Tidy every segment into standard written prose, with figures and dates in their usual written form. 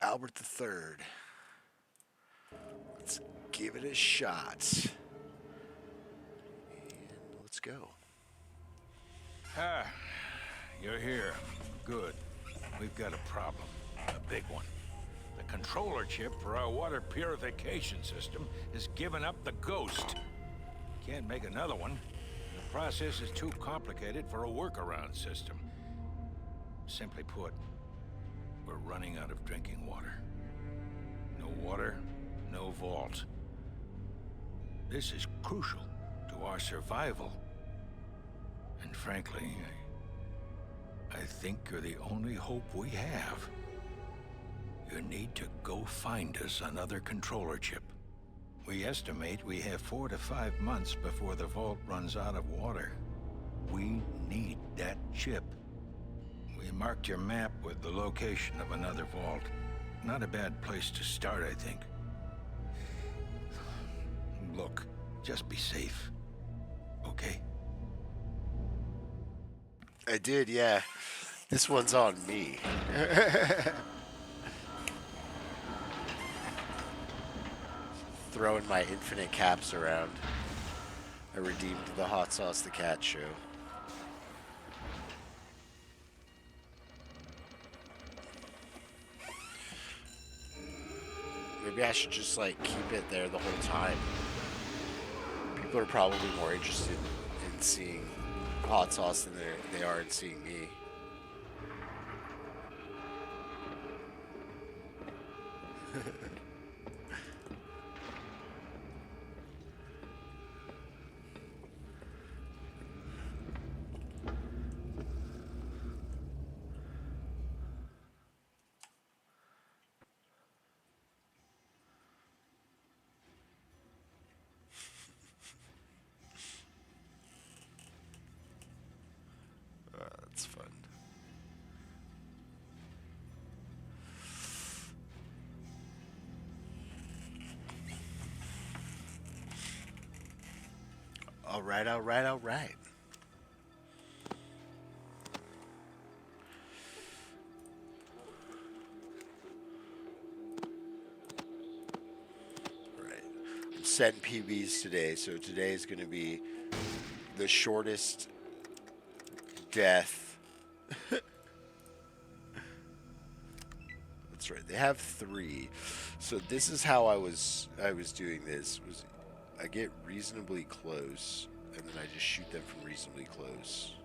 Albert the Third. Let's give it a shot. And let's go. Ah, you're here. Good. We've got a problem. A big one. The controller chip for our water purification system has given up the ghost. Can't make another one. The process is too complicated for a workaround system. Simply put, we're running out of drinking water. No water, no vault. This is crucial to our survival. And frankly, I think you're the only hope we have. You need to go find us another controller chip. We estimate we have 4 to 5 months before the vault runs out of water. We need that chip. We marked your map with the location of another vault. Not a bad place to start, I think. Look, just be safe. Okay? I did, yeah. This one's on me. Throwing my infinite caps around. I redeemed the Hot Sauce the Cat show. Maybe I should just like keep it there the whole time. People are probably more interested in seeing Hot Sauce than they are in seeing me. That's fun. All right, all right, all right. Right. I'm setting PBs today, so today is going to be the shortest death. That's right. They have 3. So this is how I was doing this. Was I get reasonably close, and then I just shoot them from reasonably close.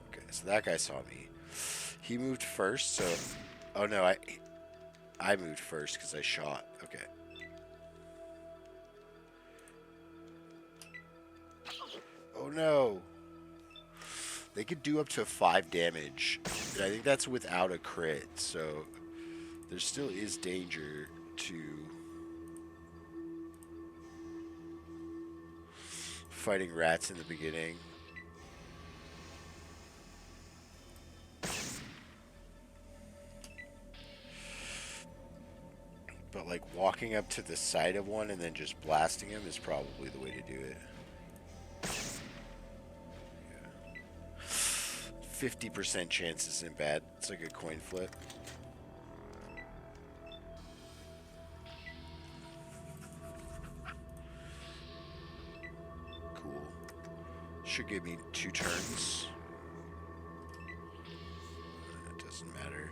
Okay, so that guy saw me. He moved first, so... Oh no, I moved first because I shot. Okay. Oh no! They could do up to 5 damage, and I think that's without a crit, so... There still is danger to fighting rats in the beginning. But like walking up to the side of one and then just blasting him is probably the way to do it. Yeah. 50% chance isn't bad. It's like a coin flip. Should give me 2 turns. It doesn't matter.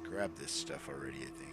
Grab this stuff already, I think.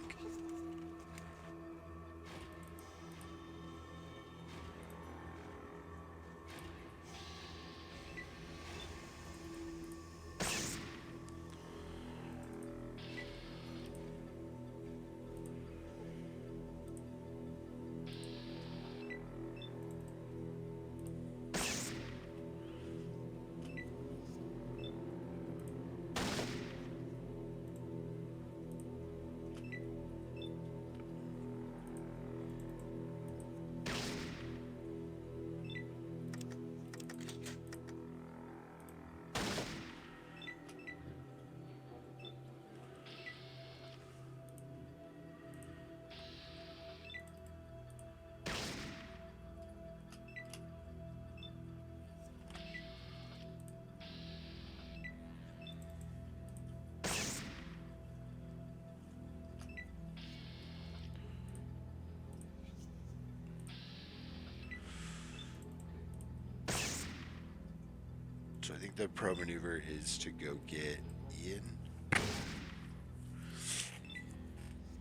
So I think the pro maneuver is to go get Ian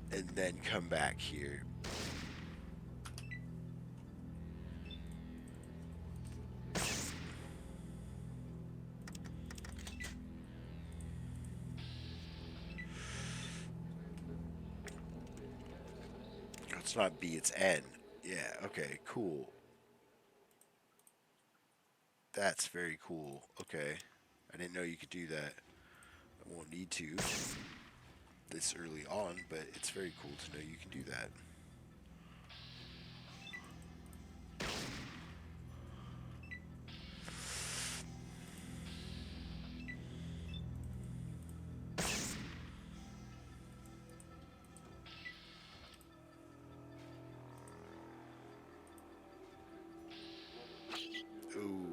and then come back here. It's not B, it's N. Yeah, okay, cool. That's very cool. Okay. I didn't know you could do that. I won't need to this early on, but it's very cool to know you can do that. Ooh.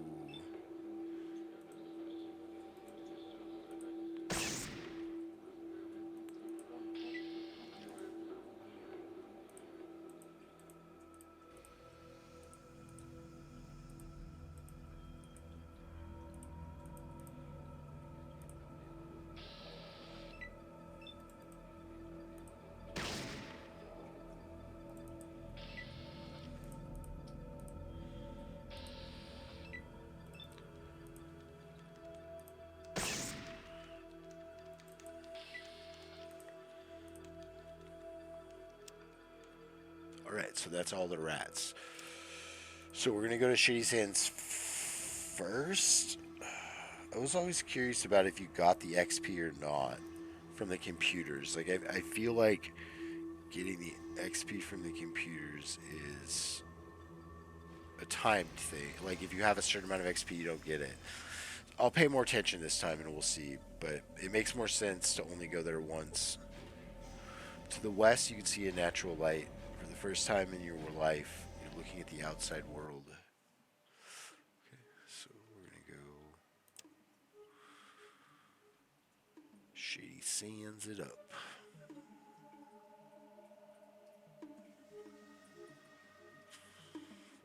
Alright, so that's all the rats. So we're gonna go to Shady Sands first. I was always curious about if you got the XP or not from the computers. Like, I feel like getting the XP from the computers is a timed thing. Like, if you have a certain amount of XP, you don't get it. I'll pay more attention this time and we'll see. But it makes more sense to only go there once. To the west, you can see a natural light. For the first time in your life, you're looking at the outside world. Okay, so we're going to go Shady Sands it up.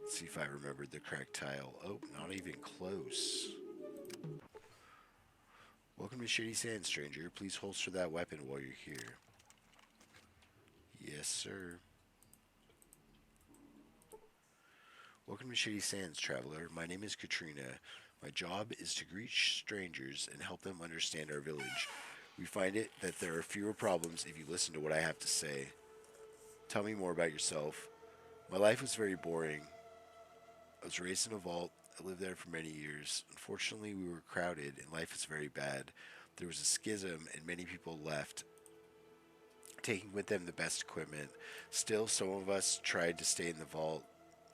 Let's see if I remembered the correct tile. Oh, not even close. Welcome to Shady Sands, stranger. Please holster that weapon while you're here. Yes, sir. Welcome to Shady Sands, traveler. My name is Katrina. My job is to greet strangers and help them understand our village. We find it that there are fewer problems if you listen to what I have to say. Tell me more about yourself. My life was very boring. I was raised in a vault. I lived there for many years. Unfortunately, we were crowded and life was very bad. There was a schism and many people left, taking with them the best equipment. Still, some of us tried to stay in the vault,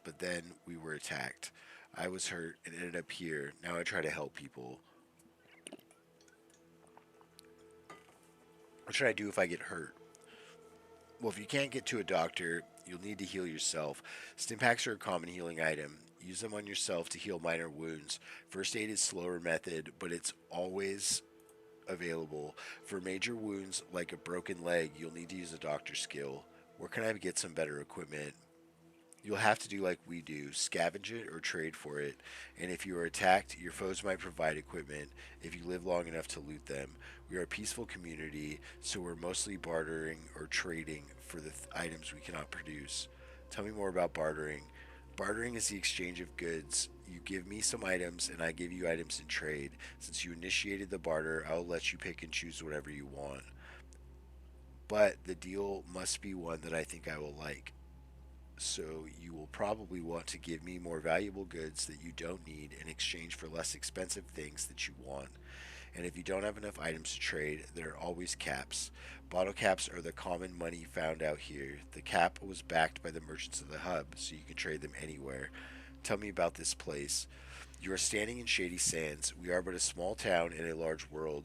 but then we were attacked. I was hurt and ended up here. Now I try to help people. What should I do if I get hurt? Well, if you can't get to a doctor, you'll need to heal yourself. Stimpaks are a common healing item. Use them on yourself to heal minor wounds. First aid is a slower method, but it's always available. For major wounds like a broken leg, you'll need to use a doctor skill. Where can I get some better equipment? You'll have to do like we do, scavenge it or trade for it. And if you are attacked, your foes might provide equipment if you live long enough to loot them. We are a peaceful community, so we're mostly bartering or trading for the items we cannot produce. Tell me more about bartering. Bartering is the exchange of goods. You give me some items and I give you items in trade. Since you initiated the barter, I'll let you pick and choose whatever you want. But the deal must be one that I think I will like. So you will probably want to give me more valuable goods that you don't need in exchange for less expensive things that you want. And if you don't have enough items to trade, there are always caps. Bottle caps are the common money found out here. The cap was backed by the merchants of the hub, so you can trade them anywhere. Tell me about this place. You are standing in Shady Sands. We are but a small town in a large world.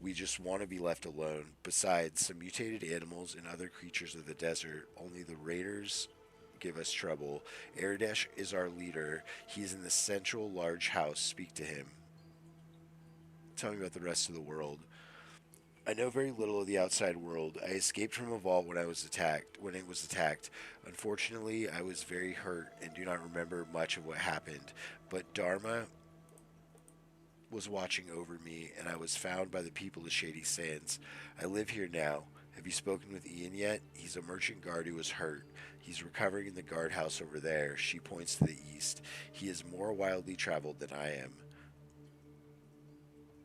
We just want to be left alone. Besides, some mutated animals and other creatures of the desert, only the raiders give us trouble. Aradesh is our leader. He is in the central large house. Speak to him. Tell me about the rest of the world. I know very little of the outside world. I escaped from a vault when it was attacked. Unfortunately, I was very hurt and do not remember much of what happened. But Dharma was watching over me, and I was found by the people of Shady Sands. I live here now. Have you spoken with Ian yet? He's a merchant guard who was hurt. He's recovering in the guardhouse over there. She points to the east. He is more wildly traveled than I am.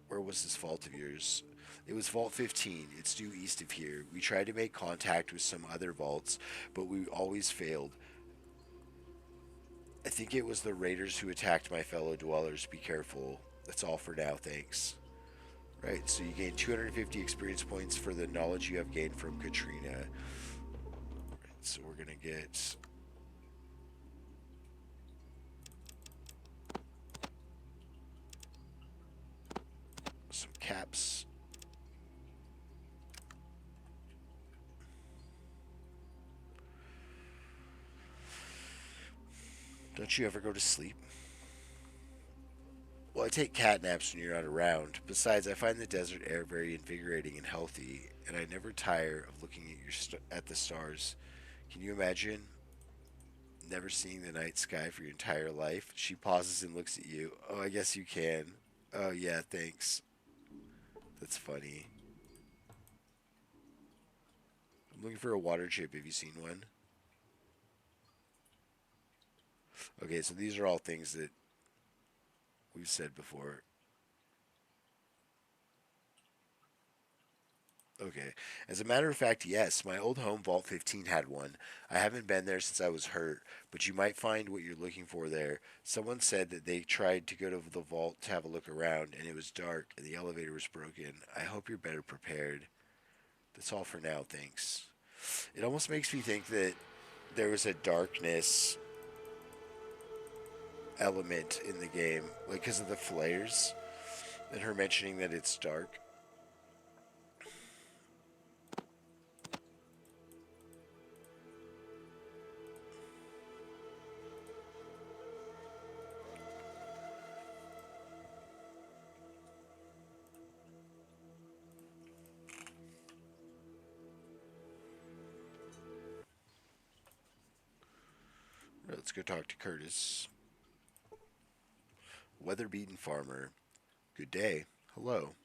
Where was this vault of yours? It was Vault 15. It's due east of here. We tried to make contact with some other vaults, but we always failed. I think it was the raiders who attacked my fellow dwellers. Be careful. That's all for now, thanks. Right, so you gain 250 experience points for the knowledge you have gained from Katrina. Right, so we're gonna get some caps. Don't you ever go to sleep? Well, I take cat naps when you're not around. Besides, I find the desert air very invigorating and healthy, and I never tire of looking at at the stars. Can you imagine never seeing the night sky for your entire life? She pauses and looks at you. Oh, I guess you can. Oh, yeah, thanks. That's funny. I'm looking for a water chip. Have you seen one? Okay, so these are all things that we've said before. Okay. As a matter of fact, yes, my old home, Vault 15, had one. I haven't been there since I was hurt, but you might find what you're looking for there. Someone said that they tried to go to the vault to have a look around, and it was dark, and the elevator was broken. I hope you're better prepared. That's all for now, thanks. It almost makes me think that there was a darkness element in the game, like because of the flares, and her mentioning that it's dark. Let's go talk to Curtis. Weather-beaten farmer. Good day. Hello.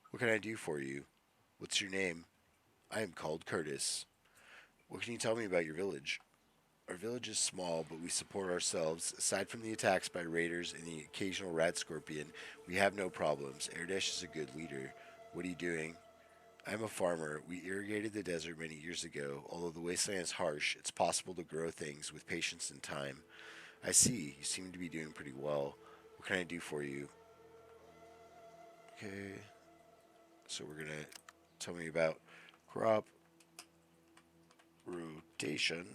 What can I do for you? What's your name? I am called Curtis. What can you tell me about your village? Our village is small, but we support ourselves. Aside from the attacks by raiders and the occasional rat scorpion, we have no problems. Erdesh is a good leader. What are you doing? I'm a farmer. We irrigated the desert many years ago. Although the wasteland is harsh, it's possible to grow things with patience and time. I see. You seem to be doing pretty well. What can I do for you? Okay. So we're going to tell me about crop rotation.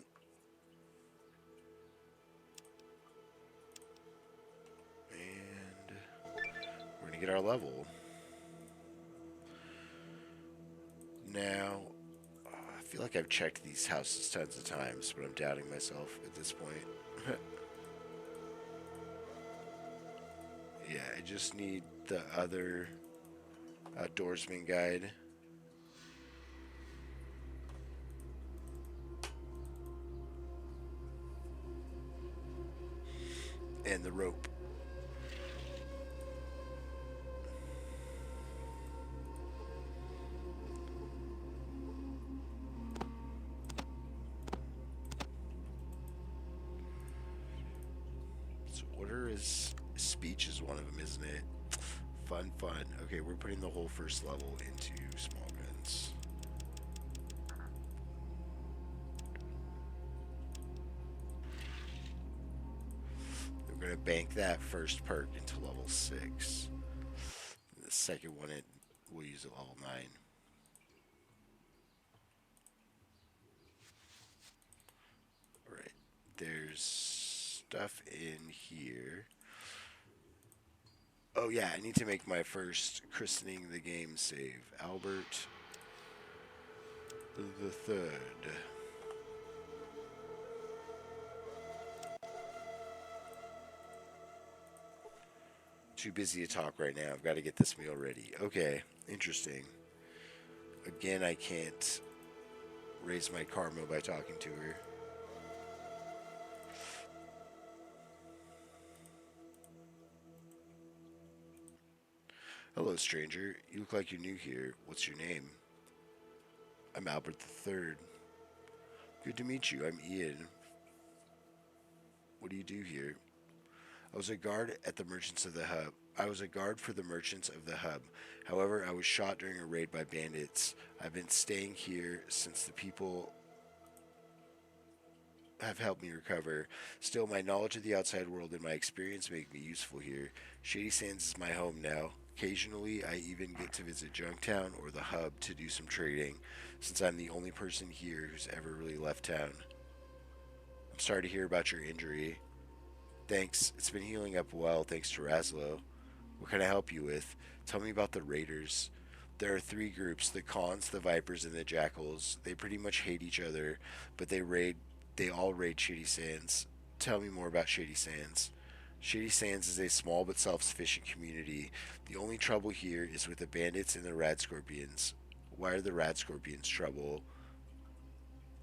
And we're going to get our level. Now, I feel like I've checked these houses tons of times, but I'm doubting myself at this point. Yeah, I just need the other outdoorsman guide. And the rope. So order is speech is one of them, isn't it? Fun. Okay, we're putting the whole first level into small guns. We're going to bank that first perk into level 6. The second one, we'll use at level 9. Alright, there's stuff in here. Oh yeah, I need to make my first christening the game save. Albert the Third. Too busy to talk right now. I've got to get this meal ready. Okay, interesting. Again, I can't raise my karma by talking to her. Hello, stranger. You look like you're new here. What's your name? I'm Albert III. Good to meet you. I'm Ian. What do you do here? I was a guard at the Merchants of the Hub. I was a guard for the Merchants of the Hub. However, I was shot during a raid by bandits. I've been staying here since the people have helped me recover. Still, my knowledge of the outside world and my experience make me useful here. Shady Sands is my home now. Occasionally, I even get to visit Junktown or the Hub to do some trading, since I'm the only person here who's ever really left town. I'm sorry to hear about your injury. Thanks. It's been healing up well, thanks to Raslo. What can I help you with? Tell me about the Raiders. There are three groups, the Cons, the Vipers, and the Jackals. They pretty much hate each other, but they all raid Shady Sands. Tell me more about Shady Sands. Shady Sands is a small but self-sufficient community. The only trouble here is with the bandits and the Rad Scorpions. Why are the Rad Scorpions trouble?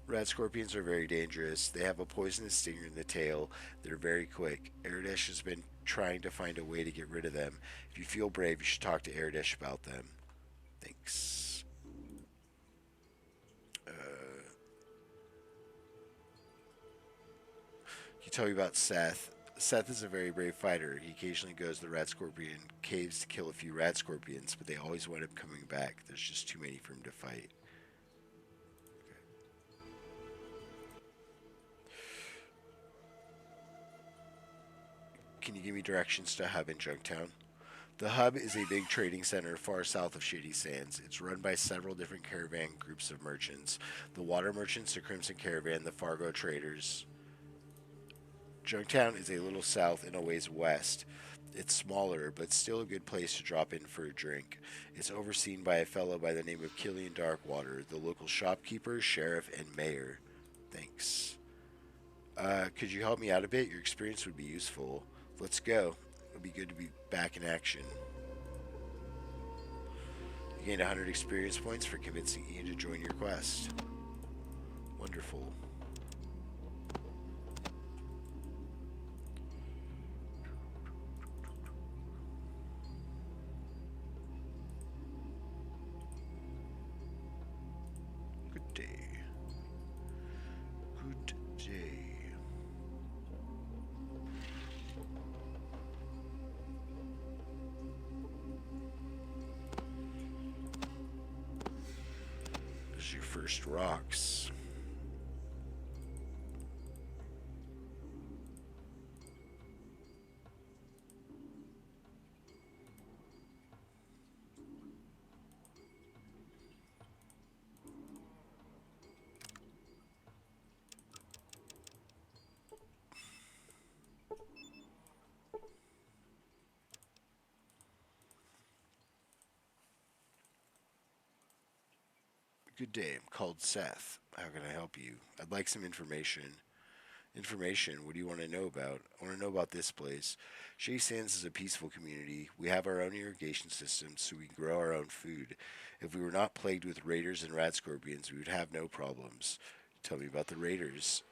Rat scorpions are very dangerous. They have a poisonous stinger in the tail. They're very quick. Aradesh has been trying to find a way to get rid of them. If you feel brave, you should talk to Aradesh about them. Thanks. Can you tell me about Seth? Seth is a very brave fighter. He occasionally goes to the rat scorpion caves to kill a few rat scorpions, but they always wind up coming back. There's just too many for him to fight. Can you give me directions to Hub in Junktown? The Hub is a big trading center far south of Shady Sands. It's run by several different caravan groups of merchants. The Water Merchants, the Crimson Caravan, the Fargo Traders. Junktown is a little south and a ways west. It's smaller, but still a good place to drop in for a drink. It's overseen by a fellow by the name of Killian Darkwater, the local shopkeeper, sheriff, and mayor. Thanks. Could you help me out a bit? Your experience would be useful. Let's go. It'll be good to be back in action. You gained 100 experience points for convincing Ian to join your quest. Wonderful. Good day. Good day. There's your first rocks. Good day. I'm called Seth. How can I help you? I'd like some information. Information? What do you want to know about? I want to know about this place. Shea Sands is a peaceful community. We have our own irrigation system so we can grow our own food. If we were not plagued with raiders and rat scorpions, we would have no problems. Tell me about the raiders.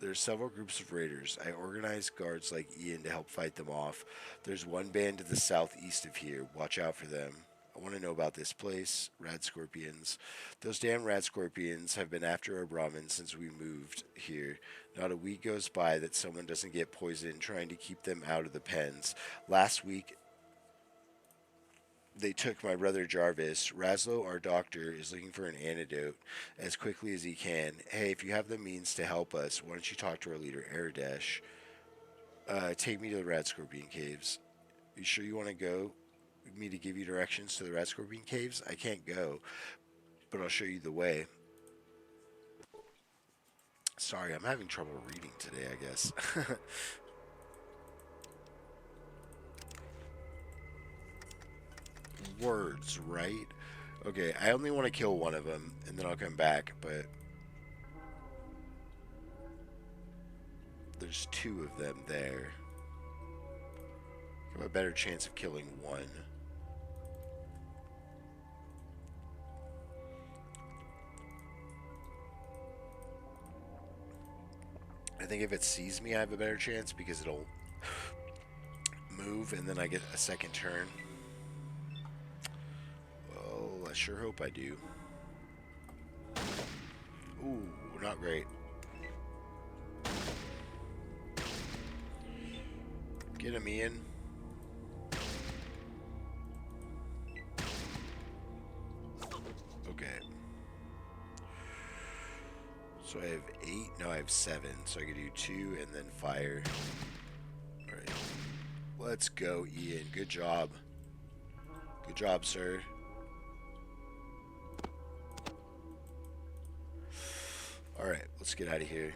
There are several groups of raiders. I organize guards like Ian to help fight them off. There's one band to the southeast of here. Watch out for them. I want to know about this place. Rad scorpions. Those damn rad scorpions have been after our Brahmins since we moved here. Not a week goes by that someone doesn't get poisoned trying to keep them out of the pens. Last week, they took my brother Jarvis. Raslo, our doctor, is looking for an antidote as quickly as he can. Hey, if you have the means to help us, why don't you talk to our leader, Aradesh? Take me to the Rat Scorpion Caves. You sure you want to go? Me to give you directions to the Rat Scorpion Caves? I can't go, but I'll show you the way. Sorry, I'm having trouble reading today, I guess. Words, right? Okay, I only want to kill one of them, and then I'll come back, but there's two of them there. I have a better chance of killing one. I think if it sees me, I have a better chance because it'll move and then I get a second turn. sure hope I do. Ooh, not great. Get him, Ian. Okay. So I have 8. No, I have 7. So I can do 2 and then fire. Alright. Let's go, Ian. Good job. Good job, sir. Alright, let's get out of here.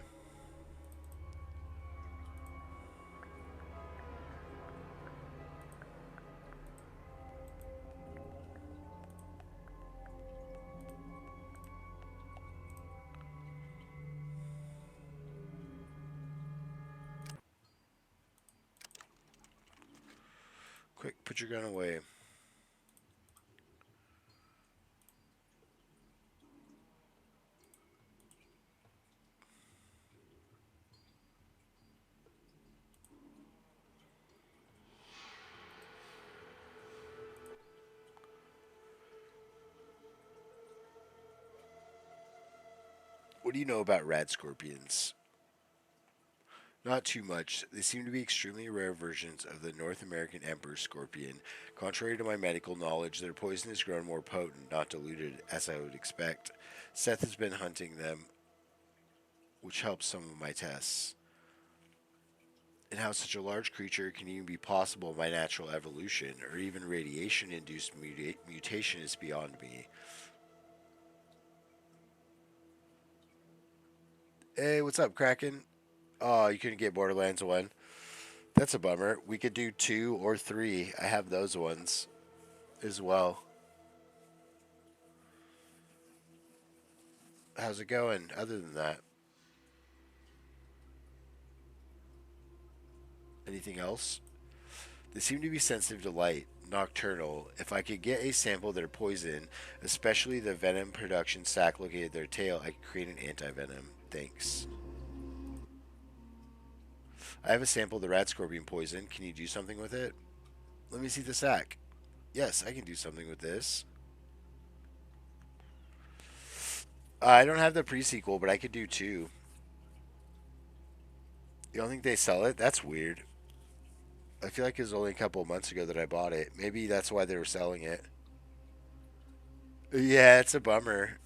Quick, put your gun away. What do you know about rad scorpions? Not too much. They seem to be extremely rare versions of the North American emperor scorpion. Contrary to my medical knowledge, their poison has grown more potent, not diluted, as I would expect. Seth has been hunting them, which helps some of my tests. And how such a large creature can even be possible by natural evolution, or even radiation induced mutation, is beyond me. Hey, what's up, Kraken? Oh, you couldn't get Borderlands 1. That's a bummer. We could do 2 or 3. I have those ones as well. How's it going other than that? Anything else? They seem to be sensitive to light, nocturnal. If I could get a sample of their poison, especially the venom production sac located at their tail, I could create an anti-venom. Thanks. I have a sample of the rat scorpion poison. Can you do something with it? Let me see the sac. Yes, I can do something with this. I don't have the pre-sequel, but I could do 2. You don't think they sell it? That's weird. I feel like it was only a couple of months ago that I bought it. Maybe that's why they were selling it. Yeah, it's a bummer.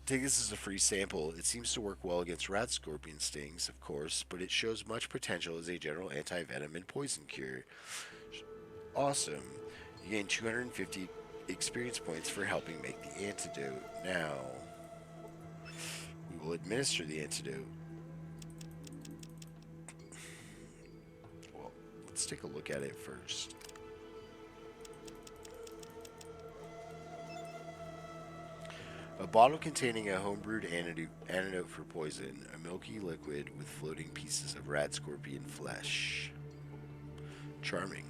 Take this as a free sample. It seems to work well against rat scorpion stings, of course, but it shows much potential as a general anti-venom and poison cure. Awesome. You gain 250 experience points for helping make the antidote. Now, we will administer the antidote. Well, let's take a look at it first. A bottle containing a homebrewed antidote for poison, a milky liquid with floating pieces of rat scorpion flesh. Charming.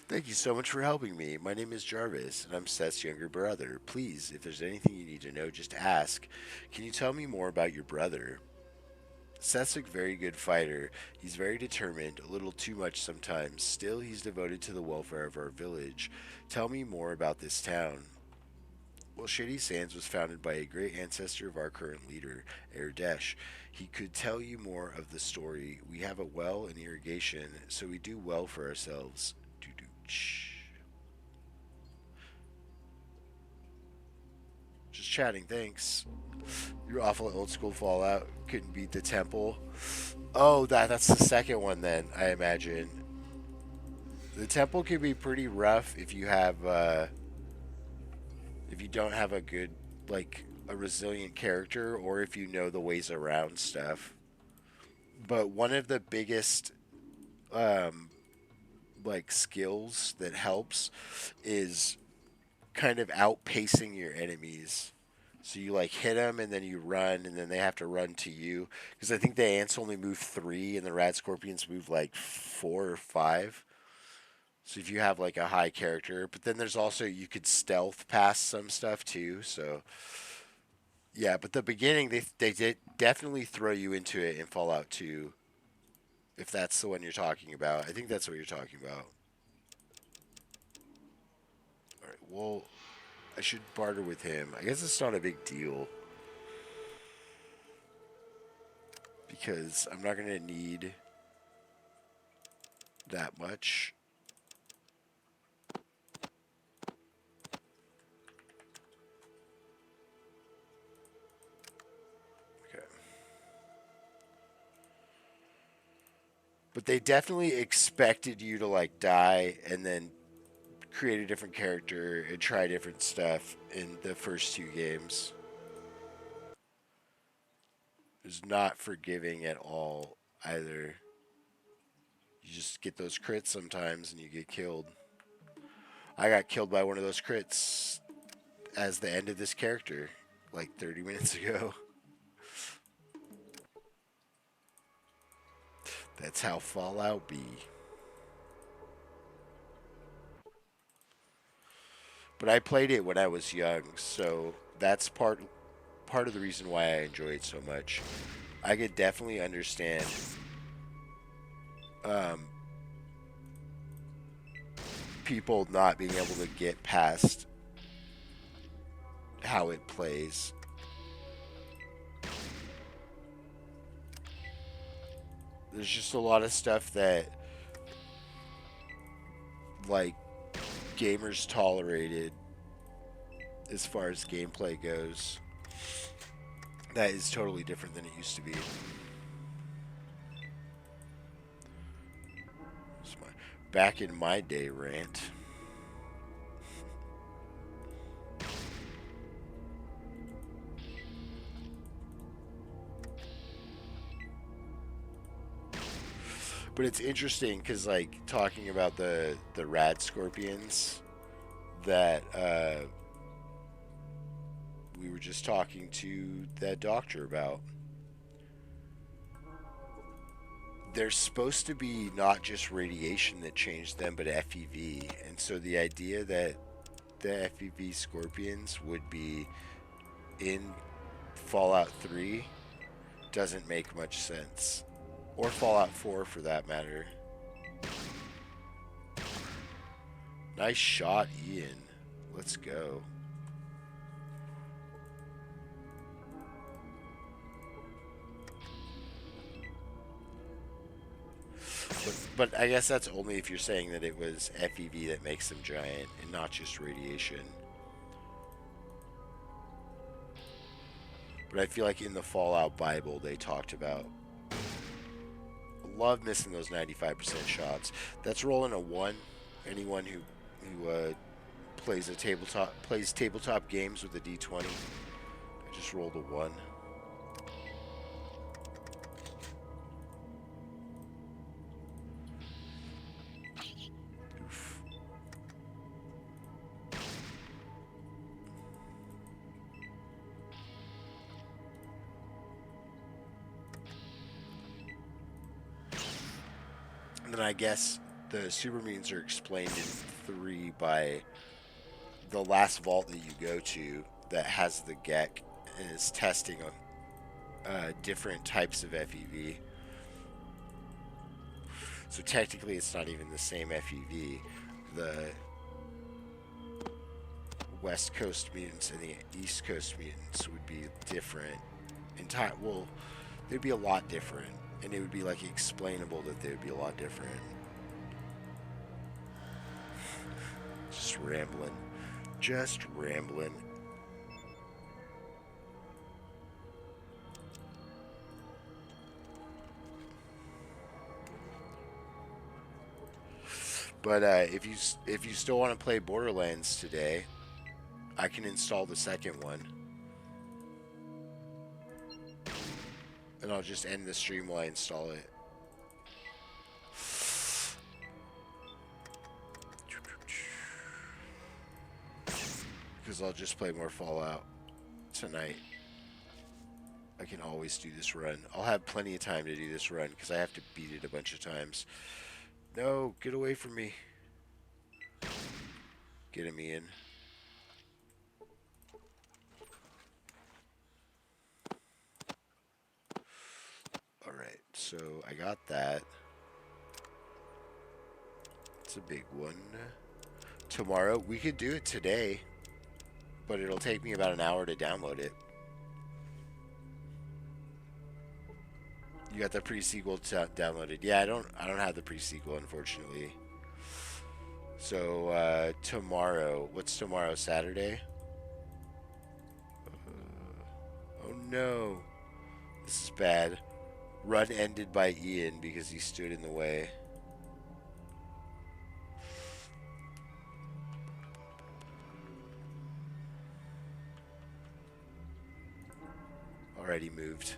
Thank you so much for helping me. My name is Jarvis, and I'm Seth's younger brother. Please, if there's anything you need to know, just ask. Can you tell me more about your brother? Seth's a very good fighter. He's very determined, a little too much sometimes. Still, he's devoted to the welfare of our village. Tell me more about this town. Well, Shady Sands was founded by a great ancestor of our current leader, Erdesh. He could tell you more of the story. We have a well and irrigation, so we do well for ourselves. Just chatting, thanks. You're awful at old school Fallout. Couldn't beat the temple. Oh, that's the second one then, I imagine. The temple can be pretty rough if you have if you don't have a good a resilient character or if you know the ways around stuff. But one of the biggest um skills that helps is kind of outpacing your enemies. So you hit them and then you run and then they have to run to you because I think the ants only move 3 and the rat scorpions move like 4 or 5. So if you have like a high character, but then there's also you could stealth past some stuff too. So yeah, but the beginning they did definitely throw you into it in Fallout 2, if that's the one you're talking about. I think that's what you're talking about. All right. Well, I should barter with him. I guess it's not a big deal because I'm not gonna need that much. Okay. But they definitely expected you to like die and then create a different character and try different stuff in the first two games. It was not forgiving at all either. You just get those crits sometimes and you get killed. I got killed by one of those crits as the end of this character like 30 minutes ago. That's how Fallout be. But I played it when I was young, so that's part of the reason why I enjoy it so much. I could definitely understand um, people not being able to get past how it plays. There's just a lot of stuff that like gamers tolerated as far as gameplay goes that is totally different than it used to be. It's my back in my day rant. But it's interesting because like talking about the rad scorpions that we were just talking to that doctor about. There's supposed to be not just radiation that changed them, but FEV. And so the idea that the FEV scorpions would be in Fallout 3 doesn't make much sense. Or Fallout 4 for that matter. Nice shot, Ian. Let's go. But I guess that's only if you're saying that it was FEV that makes them giant and not just radiation. But I feel like in the Fallout Bible they talked about. I love missing those 95% shots. That's rolling a 1. Anyone who plays tabletop games with a D20. I just rolled a 1. Oof. And then I guess the super mutants are explained in 3 by the last vault that you go to that has the Gek and is testing on different types of FEV. So technically, it's not even the same FEV. The West Coast mutants and the East Coast mutants would be different. Well, they'd be a lot different, and it would be like explainable that they would be a lot different. Just rambling. Just rambling. But if you still want to play Borderlands today, I can install the second one, and I'll just end the stream while I install it. Because I'll just play more Fallout tonight. I can always do this run. I'll have plenty of time to do this run because I have to beat it a bunch of times. No, get away from me. Get him, Ian. Alright, so I got that. It's a big one. Tomorrow, we could do it today, but it'll take me about an hour to download it. You got the pre-sequel downloaded? Yeah, I don't have the pre-sequel, unfortunately. So tomorrow, what's tomorrow? Saturday? Oh no, this is bad. Run ended by Ian because he stood in the way. Already moved.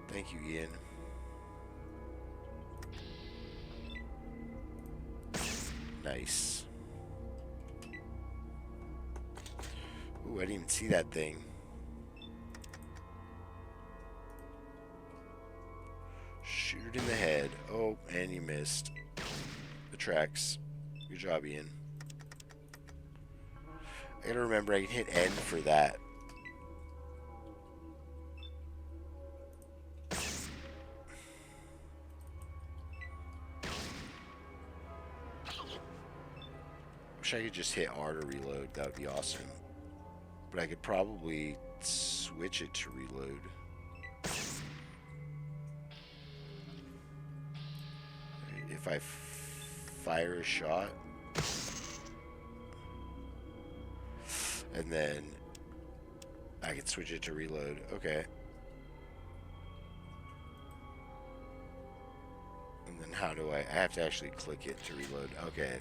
Thank you, Ian. Nice. Ooh, I didn't even see that thing. Shoot it in the head. Oh, and you missed. The tracks. Good job, Ian. I gotta remember I can hit N for that. Wish I could just hit R to reload. That would be awesome. But I could probably switch it to reload. If I fire a shot, and then I can switch it to reload. Okay. And then how do I have to actually click it to reload. Okay.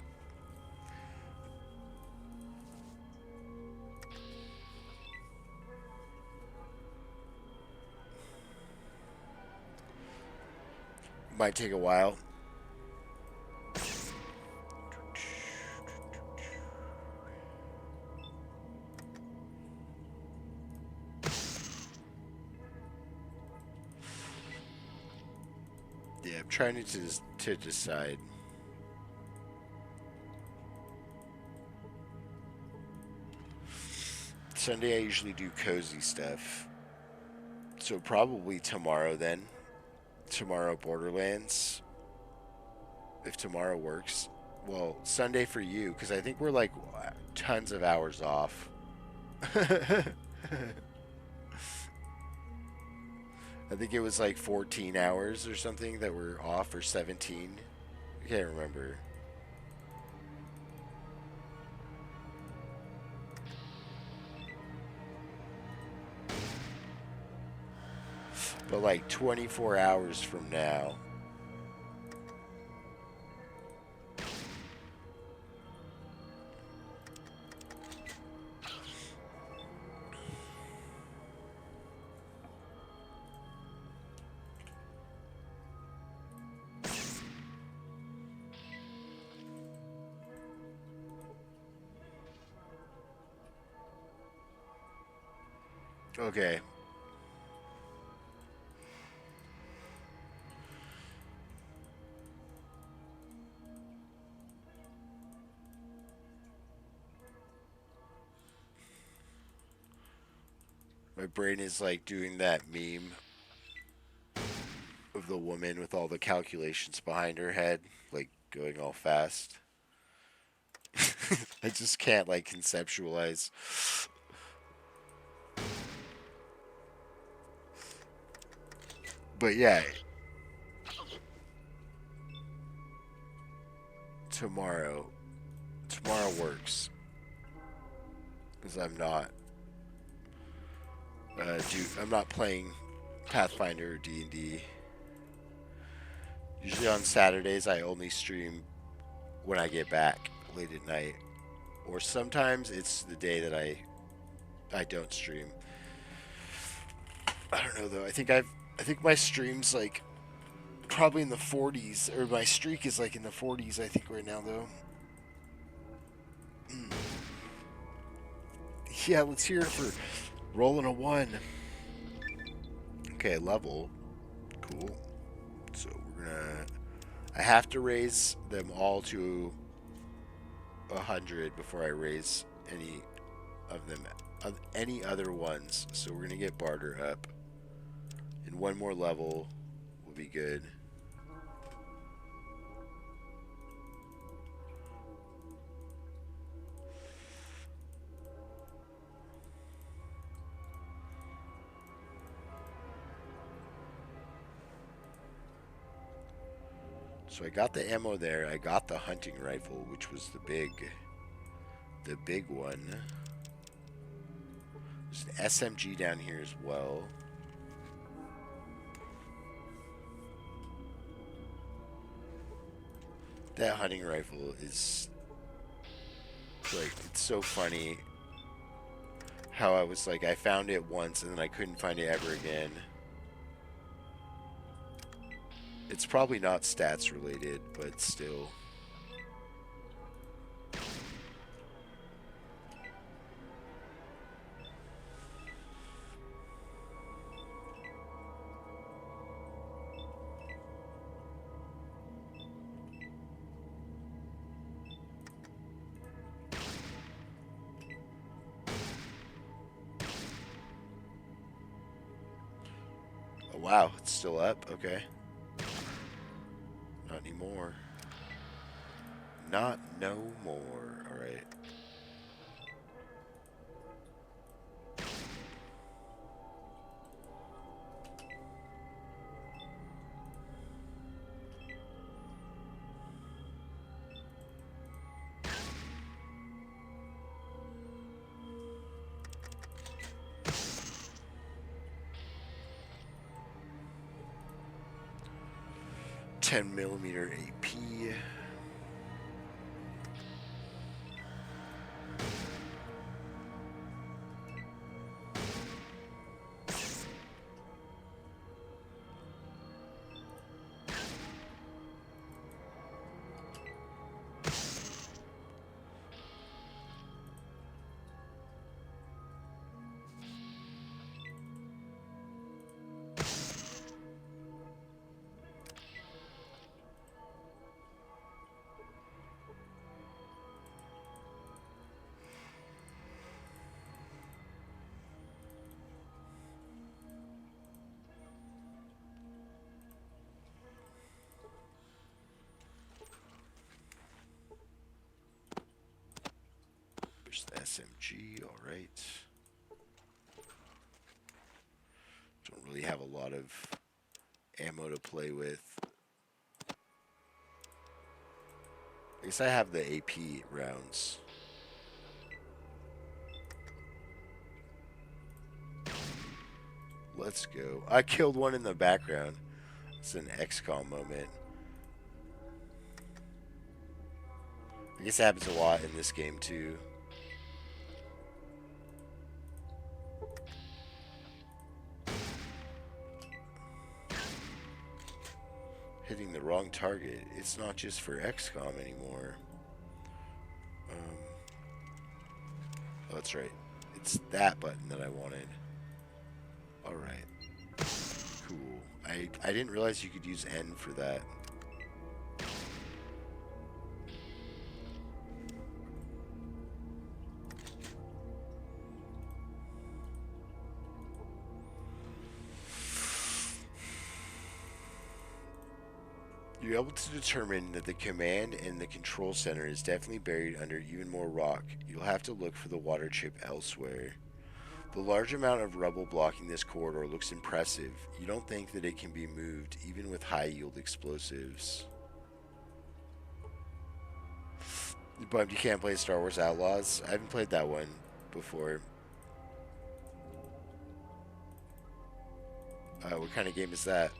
Might take a while. Yeah, I'm trying to decide. Sunday I usually do cozy stuff. So probably tomorrow then. Tomorrow Borderlands. If tomorrow works. Well, Sunday for you, because I think we're like tons of hours off. I think it was like 14 hours or something that were off, or 17. I can't remember. But like 24 hours from now. Okay. My brain is like doing that meme of the woman with all the calculations behind her head, like going all fast. I just can't like conceptualize. But yeah, tomorrow works because I'm not playing Pathfinder or D&D. Usually on Saturdays I only stream when I get back late at night, or sometimes it's the day that I don't stream. I don't know though. I think my stream's like probably in the 40s, or my streak is like in the 40s. I think right now though. Yeah, let's hear it for rolling a 1. Okay, level. Cool. So we're gonna. I have to raise them all to 100 before I raise any of them, any other ones. So we're gonna get barter up, and one more level will be good. So I got the ammo there. I got the hunting rifle, which was the big one. There's an SMG down here as well. That hunting rifle is like, it's so funny how I was like, I found it once and then I couldn't find it ever again. It's probably not stats related, but still. Oh, wow, it's still up. Okay. Not anymore. Not no more. All right. $10mm AP. There's the SMG, alright. Don't really have a lot of ammo to play with. I guess I have the AP rounds. Let's go. I killed one in the background. It's an XCOM moment. I guess it happens a lot in this game too. Hitting the wrong target. It's not just for XCOM anymore. Oh, that's right. It's that button that I wanted. Alright. Cool. I didn't realize you could use N for that. You're able to determine that the command and the control center is definitely buried under even more rock. You'll have to look for the water chip elsewhere. The large amount of rubble blocking this corridor looks impressive. You don't think that it can be moved, even with high-yield explosives. But you can't play Star Wars Outlaws? I haven't played that one before. What kind of game is that?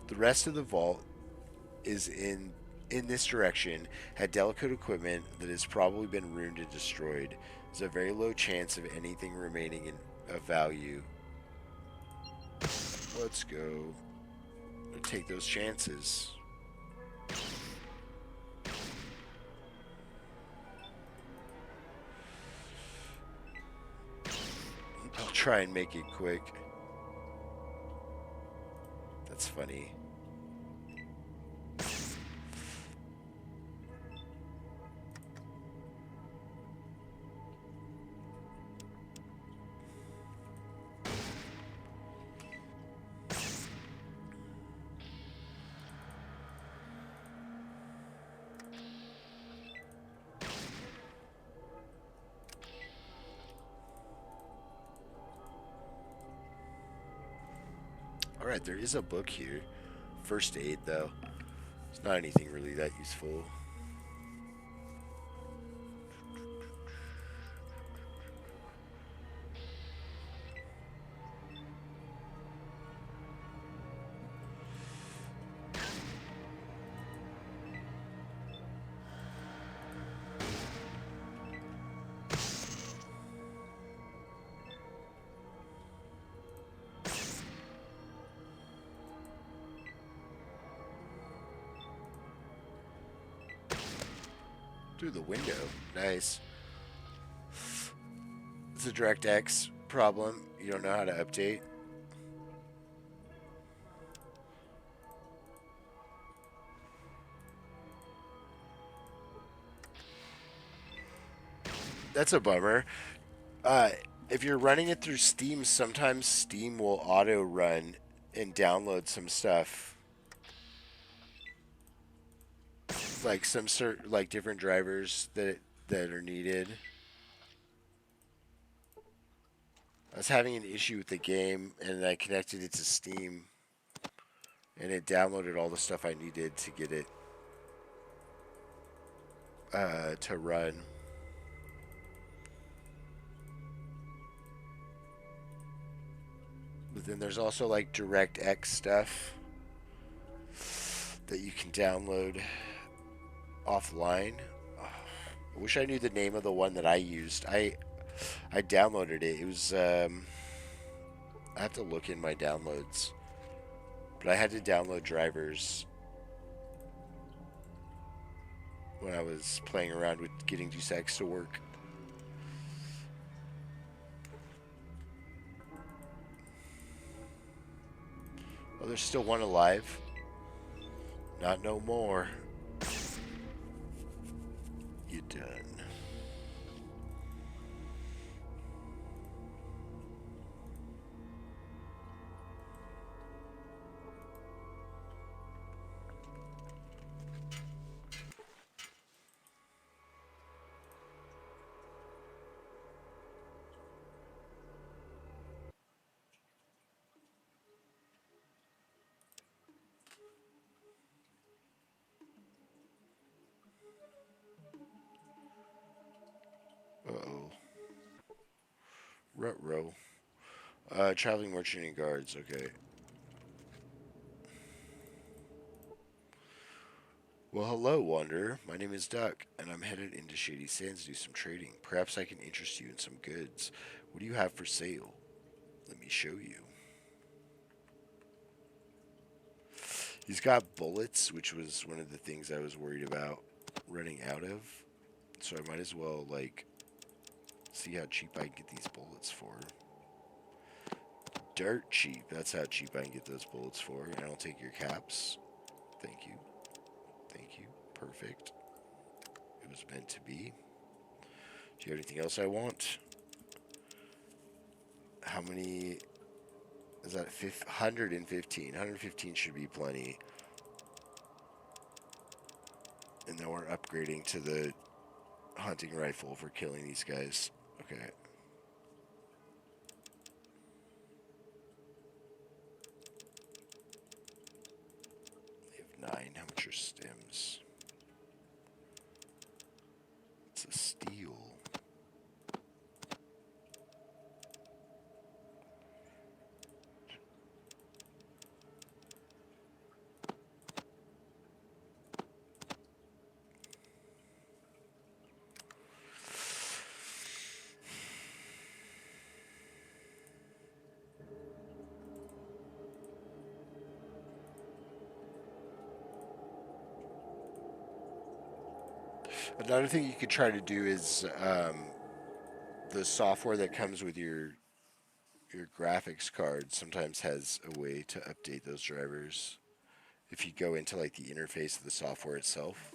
The rest of the vault is in this direction, had delicate equipment that has probably been ruined and destroyed. There's a very low chance of anything remaining of value. Let's go. Take those chances. I'll try and make it quick. That's funny. Alright, there is a book here. First aid, though. It's not anything really that useful. Through the window. Nice. It's a DirectX problem. You don't know how to update. That's a bummer. If you're running it through Steam, sometimes Steam will auto run and download some stuff. Like like different drivers that are needed. I was having an issue with the game, and I connected it to Steam, and it downloaded all the stuff I needed to get it to run. But then there's also like DirectX stuff that you can download offline. I wish I knew the name of the one that I used. I downloaded it. It was I have to look in my downloads, but I had to download drivers when I was playing around with getting Deus Ex to work. Oh, there's still one alive. Not no more. You done. Uh-oh. Ruh-roh. Traveling merchant and guards, okay. Well, hello, Wanderer. My name is Duck, and I'm headed into Shady Sands to do some trading. Perhaps I can interest you in some goods. What do you have for sale? Let me show you. He's got bullets, which was one of the things I was worried about running out of. So I might as well, like, see how cheap I can get these bullets for. Dirt cheap. That's how cheap I can get those bullets for. And I'll take your caps. Thank you. Thank you. Perfect. It was meant to be. Do you have anything else I want? How many... Is that 115? 115 should be plenty. And then we're upgrading to the hunting rifle for killing these guys. Okay. They have 9. How much are stems? It's a steel. Another thing you could try to do is the software that comes with your your graphics card sometimes has a way to update those drivers if you go into like the interface of the software itself.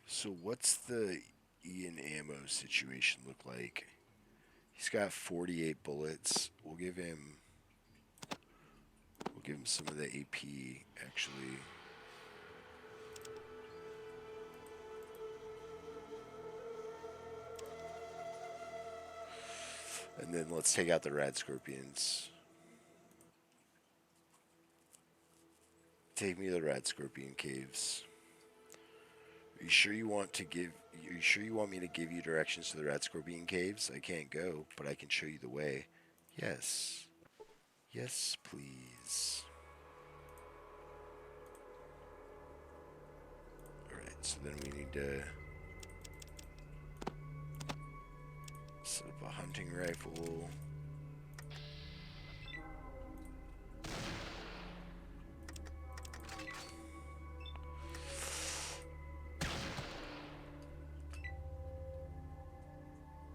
So what's the Ian ammo situation look like? He's got 48 bullets. We'll give him some of the AP actually. And then let's take out the rad scorpions. Take me to the rad scorpion caves. Are you sure you want to give? Are you sure you want me to give you directions to the rat scorpion caves? I can't go, but I can show you the way. Yes. Yes, please. Alright, so then we need to set up a hunting rifle.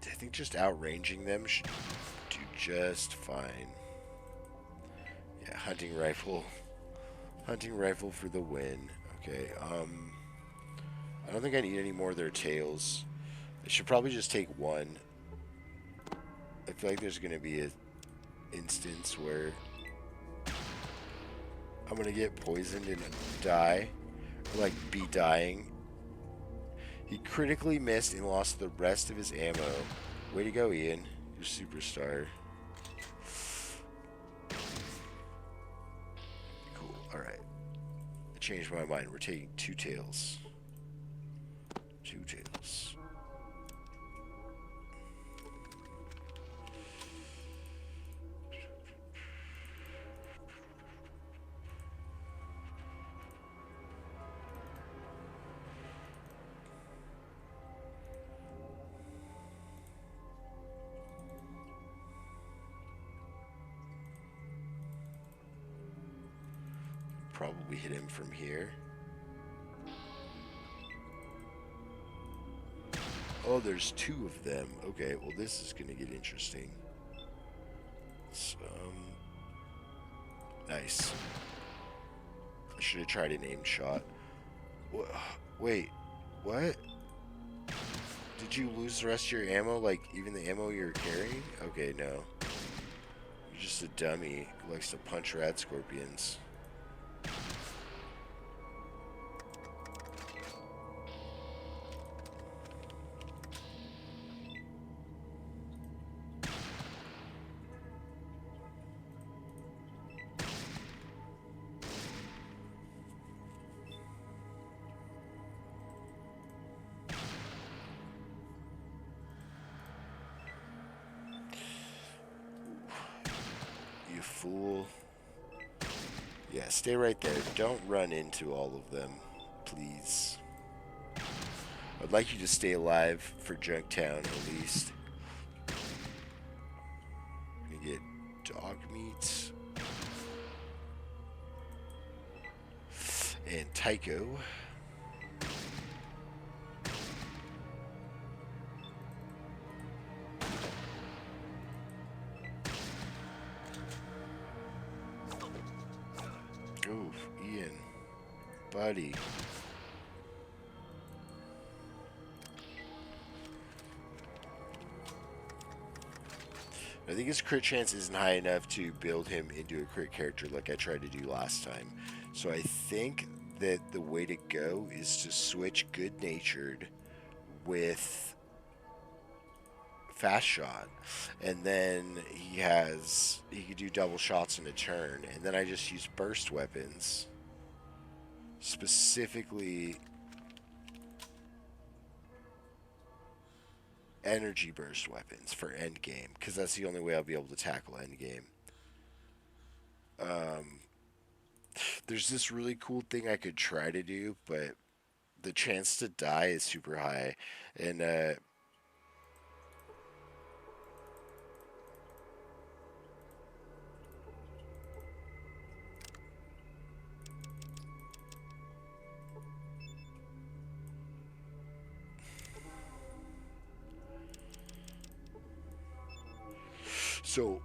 I think just outranging them should do just fine. Yeah, hunting rifle. Hunting rifle for the win. Okay, I don't think I need any more of their tails. I should probably just take one. I feel like there's gonna be an instance where I'm gonna get poisoned and die. Or like be dying. He critically missed and lost the rest of his ammo. Way to go, Ian. You're a superstar. Cool. Alright. I changed my mind. We're taking two tails. Two tails. Probably hit him from here. Oh, there's two of them. Okay, well this is gonna get interesting. Nice. I should have tried an aim shot. Wait, what? Did you lose the rest of your ammo? Like, even the ammo you're carrying? Okay, no. You're just a dummy who likes to punch rad scorpions. You fool. Yeah, stay right there. Don't run into all of them, please. I'd like you to stay alive for Junktown at least. I'm gonna get dog meat. And Tycho. Oof, Ian. Buddy. I think his crit chance isn't high enough to build him into a crit character like I tried to do last time. So I think that the way to go is to switch good-natured with fast shot, and then he could do double shots in a turn, and then I just use burst weapons, specifically energy burst weapons for endgame, because that's the only way I'll be able to tackle endgame. There's this really cool thing I could try to do, but the chance to die is super high, and So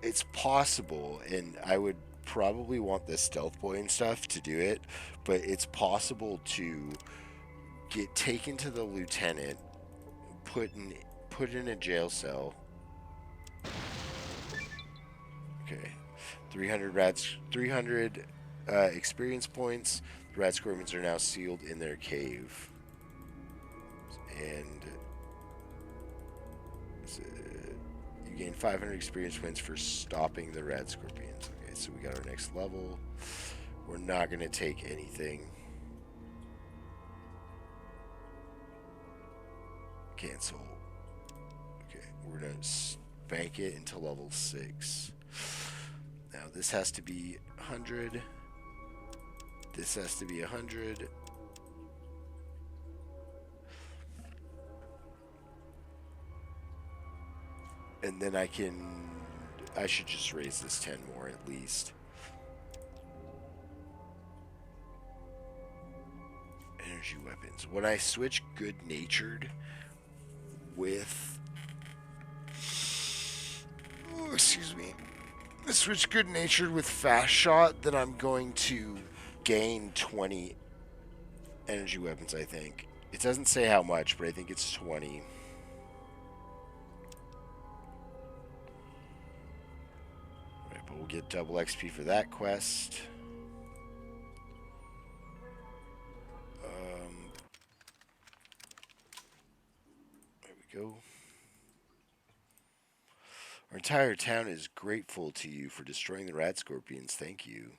it's possible, and I would probably want the stealth boy and stuff to do it, but it's possible to get taken to the lieutenant, put in put in a jail cell. Okay, 300 experience points. The rat scorpions are now sealed in their cave, and you gain 500 experience points for stopping the rat scorpions. Okay, so we got our next level. We're not gonna take anything. Cancel. Okay, we're gonna bank it into level 6. Now this has to be 100. This has to be 100. And then I should just raise this 10 more at least. Energy weapons. When I switch good-natured with... Oh, excuse me. I switch good-natured with fast shot, then I'm going to gain 20 energy weapons, I think. It doesn't say how much, but I think it's 20. Right, but we'll get double XP for that quest. There we go. Our entire town is grateful to you for destroying the rat scorpions. Thank you.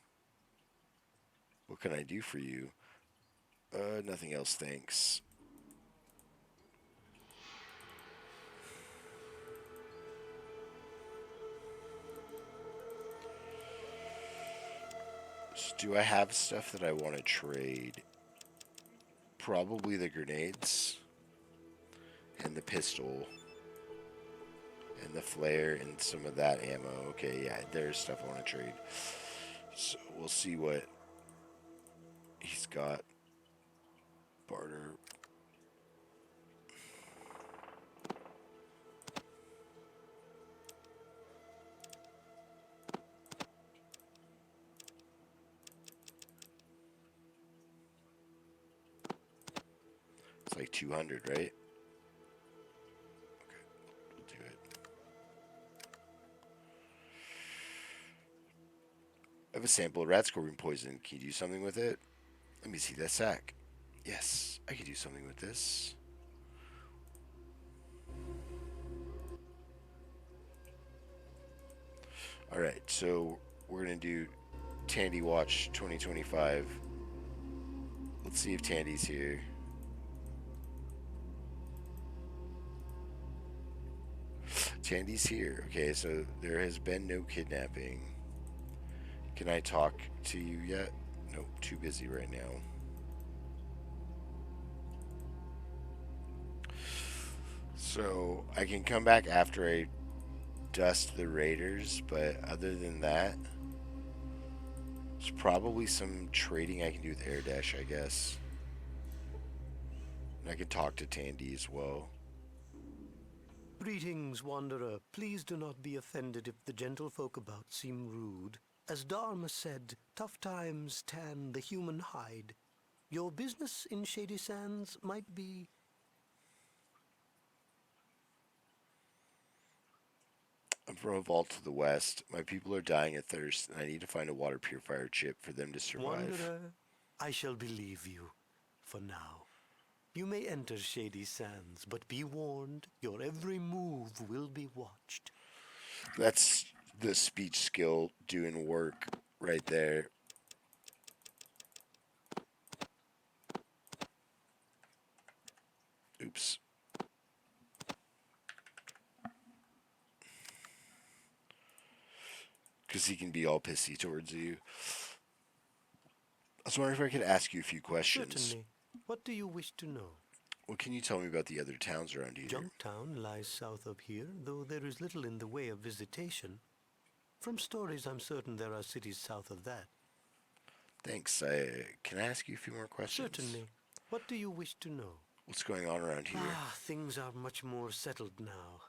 What can I do for you? Nothing else, thanks. So do I have stuff that I want to trade? Probably the grenades. And the pistol. And the flare and some of that ammo. Okay, yeah, there's stuff I want to trade. So we'll see what he's got. Barter. It's like 200, right? Okay, we'll do it. I have a sample of rat scorpion poison. Can you do something with it? Let me see that sack. Yes, I can do something with this. Alright, so we're going to do Tandy Watch 2025. Let's see if Tandy's here. Tandy's here. Okay, so there has been no kidnapping. Can I talk to you yet? Nope, too busy right now. So I can come back after I dust the raiders, but other than that, there's probably some trading I can do with Air Dash, I guess. And I can talk to Tandy as well. Greetings, Wanderer. Please do not be offended if the gentlefolk about seem rude. As Dharma said, tough times tan the human hide. Your business in Shady Sands might be... I'm from a vault to the west. My people are dying of thirst, and I need to find a water purifier chip for them to survive. Wanderer, I shall believe you, for now. You may enter Shady Sands, but be warned, your every move will be watched. That's the speech skill doing work right there. Oops. Because he can be all pissy towards you. I was wondering if I could ask you a few questions. Certainly. What do you wish to know? What can you tell me about the other towns around here? Junktown lies south of here, though there is little in the way of visitation. From stories, I'm certain there are cities south of that. Thanks. Can I ask you a few more questions? Certainly. What do you wish to know? What's going on around here? Things are much more settled now.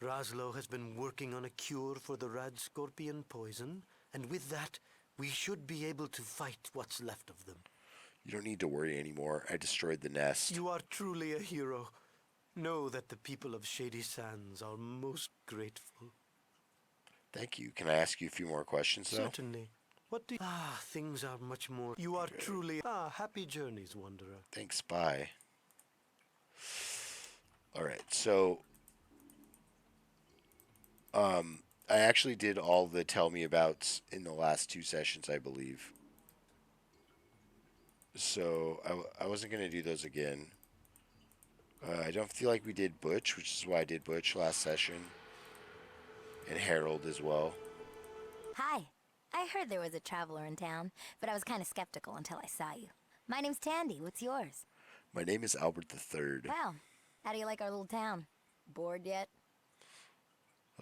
Raslo has been working on a cure for the rad scorpion poison, and with that, we should be able to fight what's left of them. You don't need to worry anymore. I destroyed the nest. You are truly a hero. Know that the people of Shady Sands are most grateful. Thank you. Can I ask you a few more questions, though? Certainly. What do you... things are much more... You are truly... happy journeys, Wanderer. Thanks, bye. Alright, so... I actually did all the tell me abouts in the last 2 sessions, I believe. So, I wasn't going to do those again. I don't feel like we did Butch, which is why I did Butch last session. And Harold as well. Hi. I heard there was a traveler in town, but I was kind of skeptical until I saw you. My name's Tandy. What's yours? My name is Albert III. Well, how do you like our little town? Bored yet?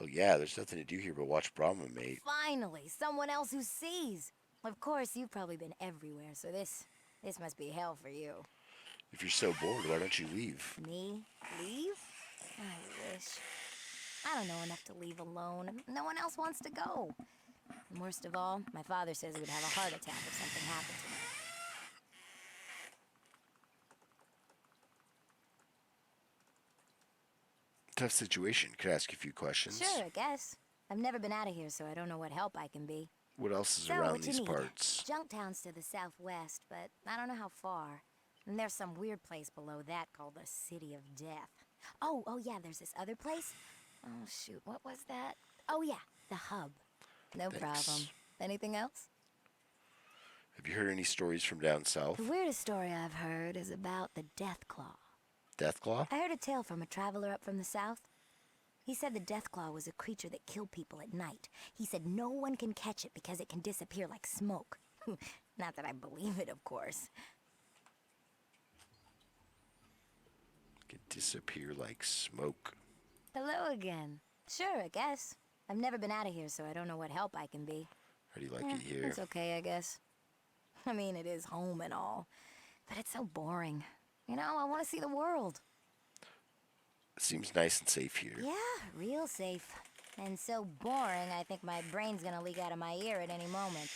Oh yeah, there's nothing to do here but watch Brahma, mate. Finally, someone else who sees. Of course, you've probably been everywhere, so this must be hell for you. If you're so bored, why don't you leave? Me? Leave? I wish. I don't know enough to leave alone. No one else wants to go. And worst of all, my father says he would have a heart attack if something happened to me. Tough situation. Could I ask you a few questions? Sure, I guess. I've never been out of here, so I don't know what help I can be. What else is So, around what you these need? parts? Junktown's to the southwest, but I don't know how far. And there's some weird place below that called the City of Death. Oh yeah, there's this other place. Oh, shoot, what was that? Oh, yeah, the Hub. No Thanks. problem. Anything else? Have you heard any stories from down south? The weirdest story I've heard is about the Deathclaw. Deathclaw? I heard a tale from a traveler up from the south. He said the Deathclaw was a creature that killed people at night. He said no one can catch it because it can disappear like smoke. Not that I believe it, of course. Could disappear like smoke. Hello again. Sure, I guess. I've never been out of here, so I don't know what help I can be. How do you like it here? It's okay, I guess. I mean, it is home and all, but it's so boring. You know, I want to see the world. Seems nice and safe here. Yeah, real safe. And so boring, I think my brain's gonna leak out of my ear at any moment.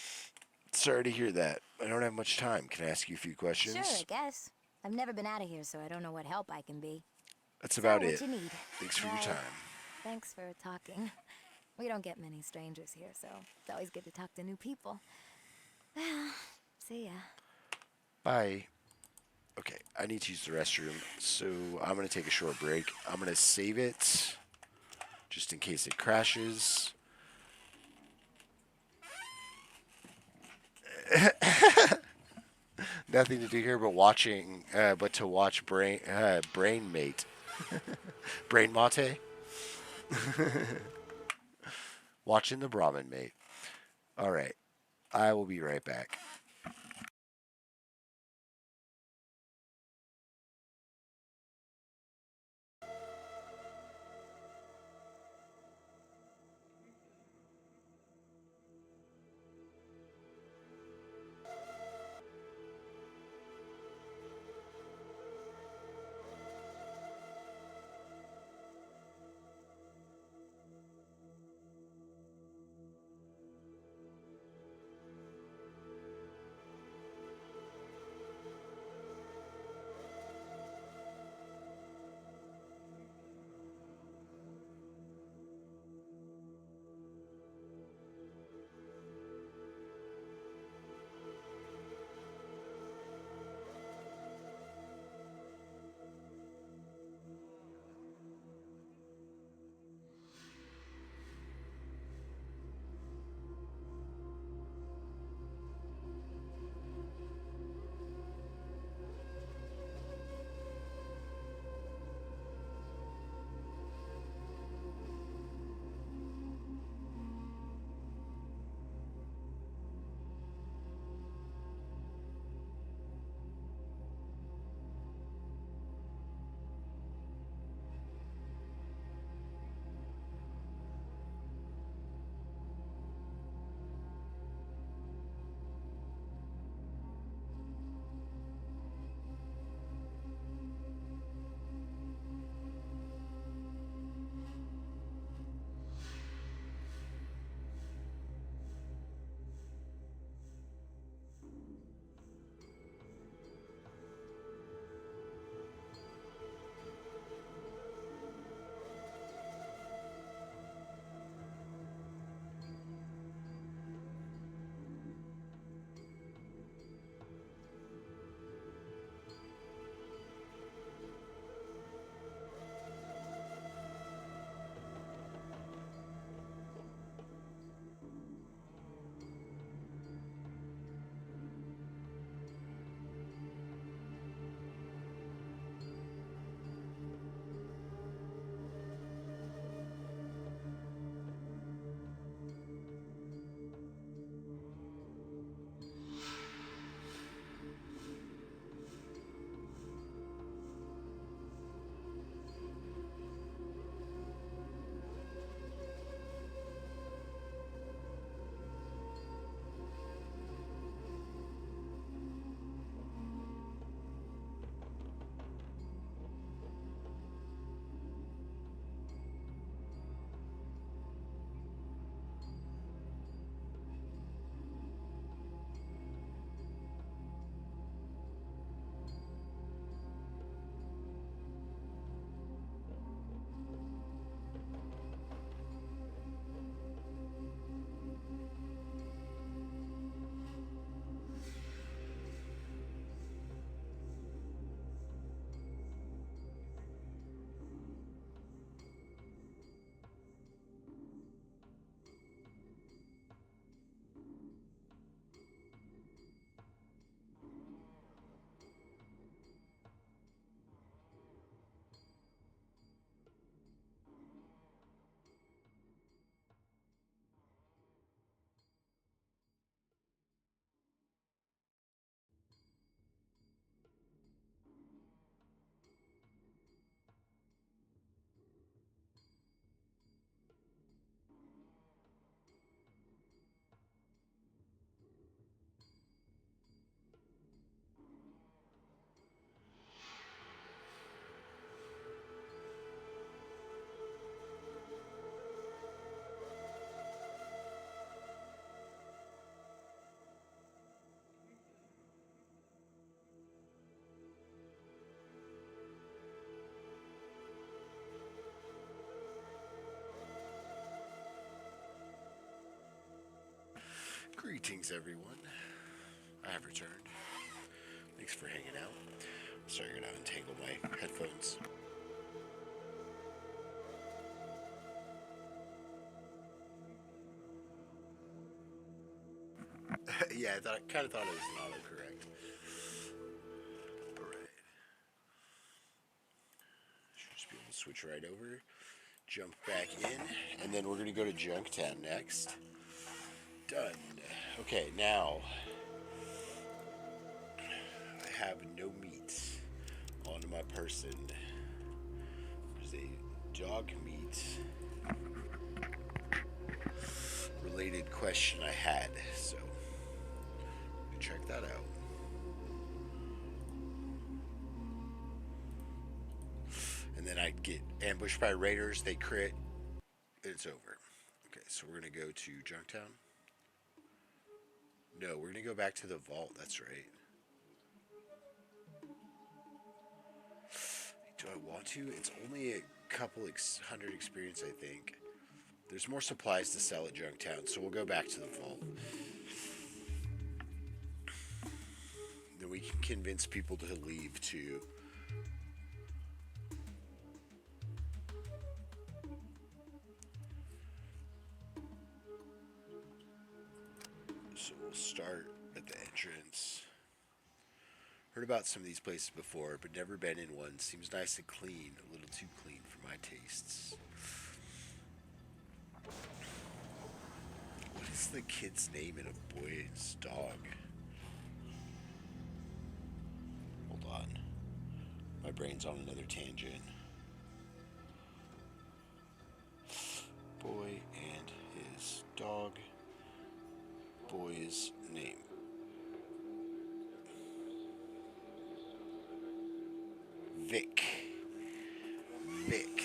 Sorry to hear that. I don't have much time. Can I ask you a few questions? Sure, I guess. I've never been out of here, so I don't know what help I can be. That's about So, it. what you need? Thanks for your Right. time. Thanks for talking. We don't get many strangers here, so it's always good to talk to new people. Well, see ya. Bye. Okay, I need to use the restroom, so I'm going to take a short break. I'm going to save it, just in case it crashes. Nothing to do here but watching, but to watch Brain Mate. Brain Mate? Watching the Brahmin Mate. Alright, I will be right back. Greetings, everyone. I have returned. Thanks for hanging out. Sorry, I'm gonna untangle my headphones. Yeah, I kind of thought it was an autocorrect. All right. Should just be able to switch right over, jump back in, and then we're gonna go to Junktown next. Done. Okay, now I have no meat on my person. There's a dog meat related question I had, so check that out. And then I'd get ambushed by raiders, they crit, and it's over. Okay, so we're gonna go to Junktown. No, we're gonna go back to the vault, that's right. Do I want to? It's only a couple hundred experience, I think. There's more supplies to sell at Junktown, so we'll go back to the vault. Then we can convince people to leave too. So we'll start at the entrance. Heard about some of these places before, but never been in one. Seems nice and clean, a little too clean for my tastes. What is the kid's name in a boy's dog? Hold on. My brain's on another tangent. Boy and his dog. Boy's name. Vic. Vic.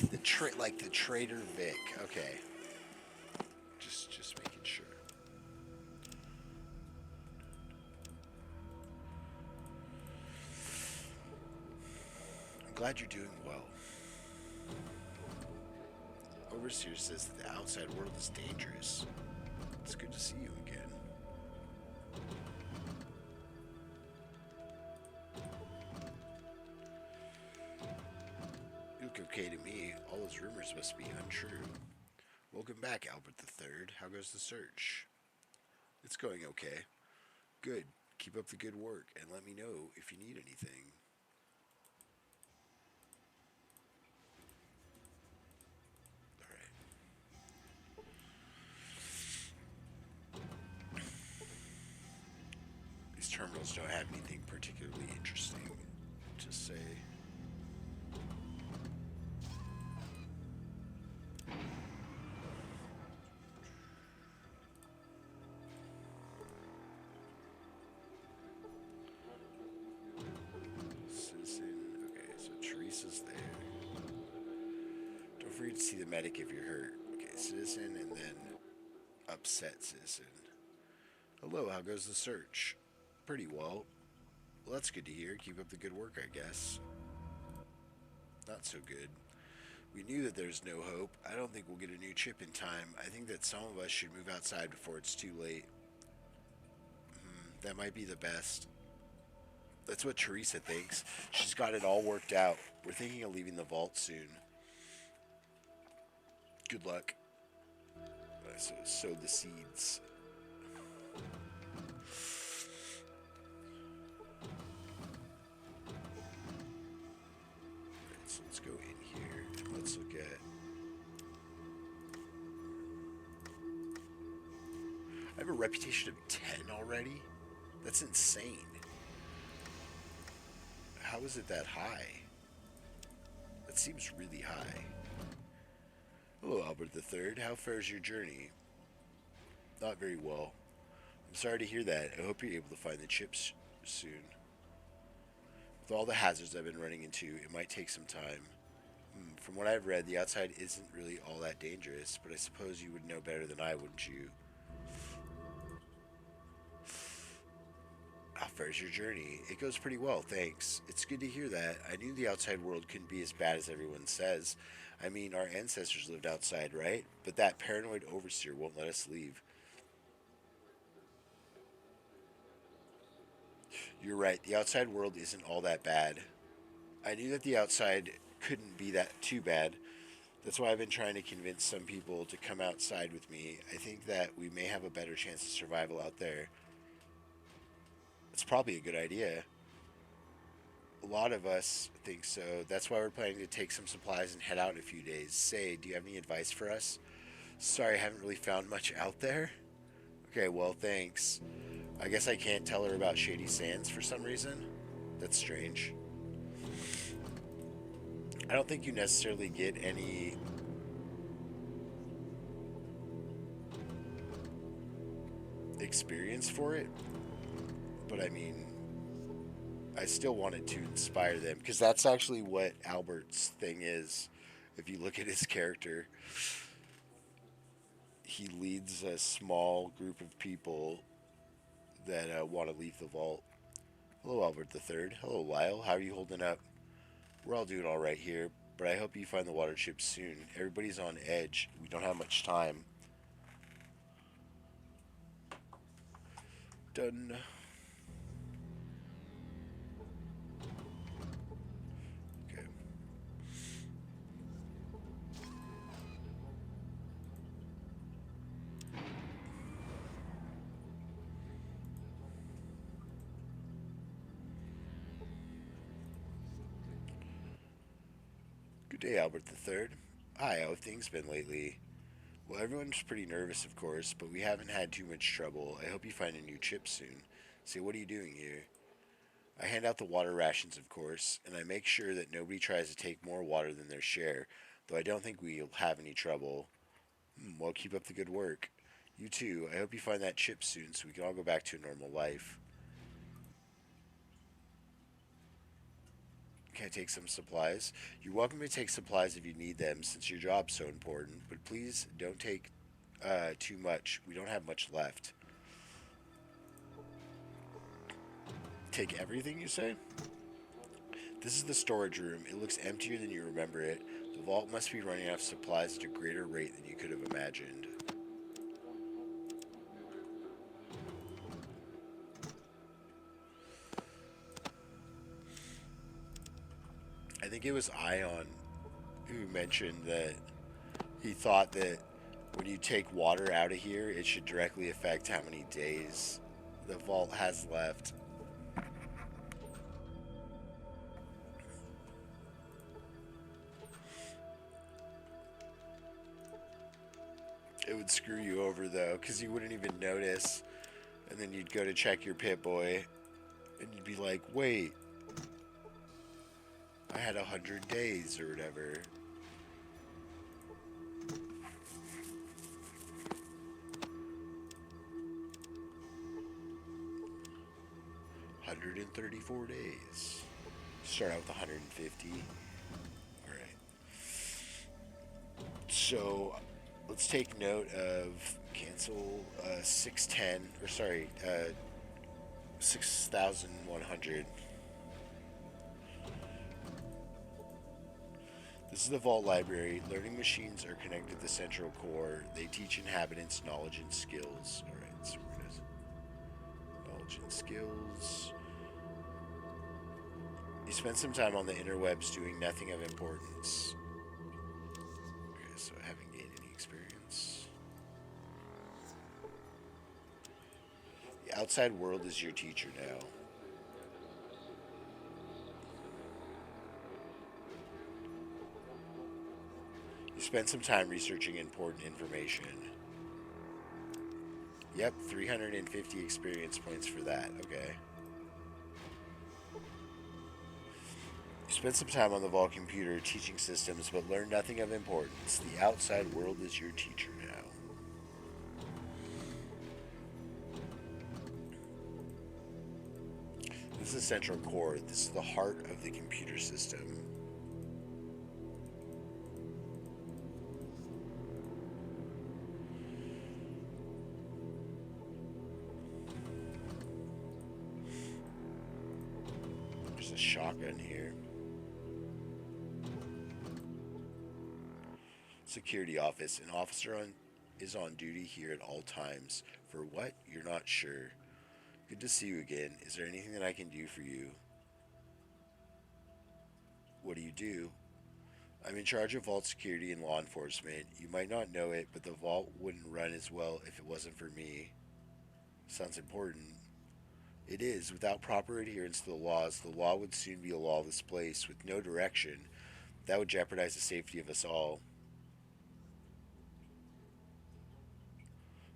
Like the traitor Vic. Okay. Just making sure. I'm glad you're doing well. Overseer says that the outside world is dangerous. It's good to see you again. You look okay to me. All those rumors must be untrue. Welcome back, Albert III. How goes the search? It's going okay. Good. Keep up the good work, and let me know if you need anything. These terminals don't have anything particularly interesting to say. Citizen. Okay, so Teresa's there. Don't forget to see the medic if you're hurt. Okay, citizen and then upset citizen. Hello, how goes the search? Pretty well. Well, that's good to hear. Keep up the good work, I guess. Not so good. We knew that there's no hope. I don't think we'll get a new chip in time. I think that some of us should move outside before it's too late. That might be the best. That's what Teresa thinks. She's got it all worked out. We're thinking of leaving the vault soon. Good luck. So sow the seeds. So let's go in here and let's look at. I have a reputation of 10 already? That's insane. How is it that high? That seems really high. Hello, Albert III. How fares your journey? Not very well. I'm sorry to hear that. I hope you're able to find the chips soon. With all the hazards I've been running into, it might take some time. From what I've read, the outside isn't really all that dangerous, but I suppose you would know better than I, wouldn't you? How fares your journey? It goes pretty well, thanks. It's good to hear that. I knew the outside world couldn't be as bad as everyone says. I mean, our ancestors lived outside, right? But that paranoid overseer won't let us leave. You're right. The outside world isn't all that bad. I knew that the outside couldn't be that too bad. That's why I've been trying to convince some people to come outside with me. I think that we may have a better chance of survival out there. It's probably a good idea. A lot of us think so. That's why we're planning to take some supplies and head out in a few days. Say, do you have any advice for us? Sorry, I haven't really found much out there. Okay, well, thanks. I guess I can't tell her about Shady Sands for some reason. That's strange. I don't think you necessarily get any experience for it, but I mean, I still wanted to inspire them because that's actually what Albert's thing is. If you look at his character, he leads a small group of people that want to leave the vault. Hello, Albert the Third. Hello, Lyle. How are you holding up? We're all doing all right here, but I hope you find the water chip soon. Everybody's on edge. We don't have much time. Done. Okay. Good day, Albert the Third. Hi, how have things been lately? Well, everyone's pretty nervous, of course, but we haven't had too much trouble. I hope you find a new chip soon. Say, what are you doing here? I hand out the water rations, of course, and I make sure that nobody tries to take more water than their share, though I don't think we'll have any trouble. Well, keep up the good work. You too. I hope you find that chip soon so we can all go back to a normal life. Can I take some supplies? You're welcome to take supplies if you need them, since your job's so important, but please don't take too much. We don't have much left. Take everything, you say? This is the storage room. It looks emptier than you remember it. The vault must be running out of supplies at a greater rate than you could have imagined. I think it was Ion who mentioned that he thought that when you take water out of here, it should directly affect how many days the vault has left. It would screw you over though, because you wouldn't even notice, and then you'd go to check your Pip-Boy, and you'd be like, wait, I had 100 days or whatever. $134 days. Start out with 150. All right. So let's take note of cancel 610, or sorry, 6,100. This is the Vault Library. Learning machines are connected to the central core. They teach inhabitants knowledge and skills. All right, so we're gonna knowledge and skills. You spend some time on the interwebs doing nothing of importance. Okay, so I haven't gained any experience. The outside world is your teacher now. You spend some time researching important information. Yep, 350 experience points for that. Okay. You spend some time on the Vault computer teaching systems, but learn nothing of importance. The outside world is your teacher now. This is the central core. This is the heart of the computer system. There's a shotgun here. Security office. An officer is on duty here at all times. For what? You're not sure. Good to see you again. Is there anything that I can do for you? What do you do? I'm in charge of vault security and law enforcement. You might not know it, but the vault wouldn't run as well if it wasn't for me. Sounds important. It is. Without proper adherence to the laws, the law would soon be a lawless place with no direction. That would jeopardize the safety of us all.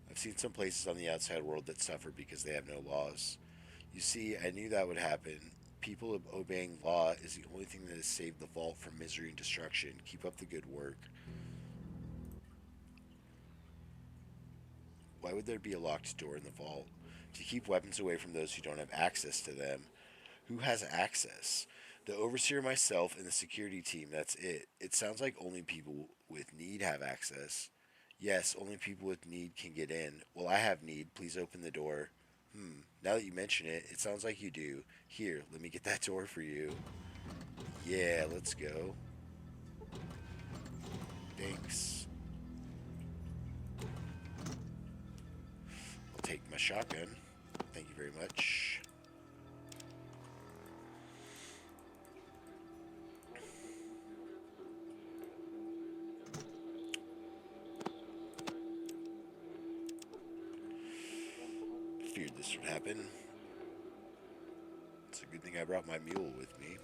I've seen some places on the outside world that suffer because they have no laws. You see, I knew that would happen. People obeying law is the only thing that has saved the vault from misery and destruction. Keep up the good work. Why would there be a locked door in the vault? To keep weapons away from those who don't have access to them. Who has access? The overseer, myself, and the security team, that's it. It sounds like only people with need have access. Yes, only people with need can get in. Well, I have need. Please open the door. Now that you mention it, it sounds like you do. Here, let me get that door for you. Yeah, let's go. Thanks. I'll take my shotgun. Thank you very much. Feared this would happen. It's a good thing I brought my mule with me.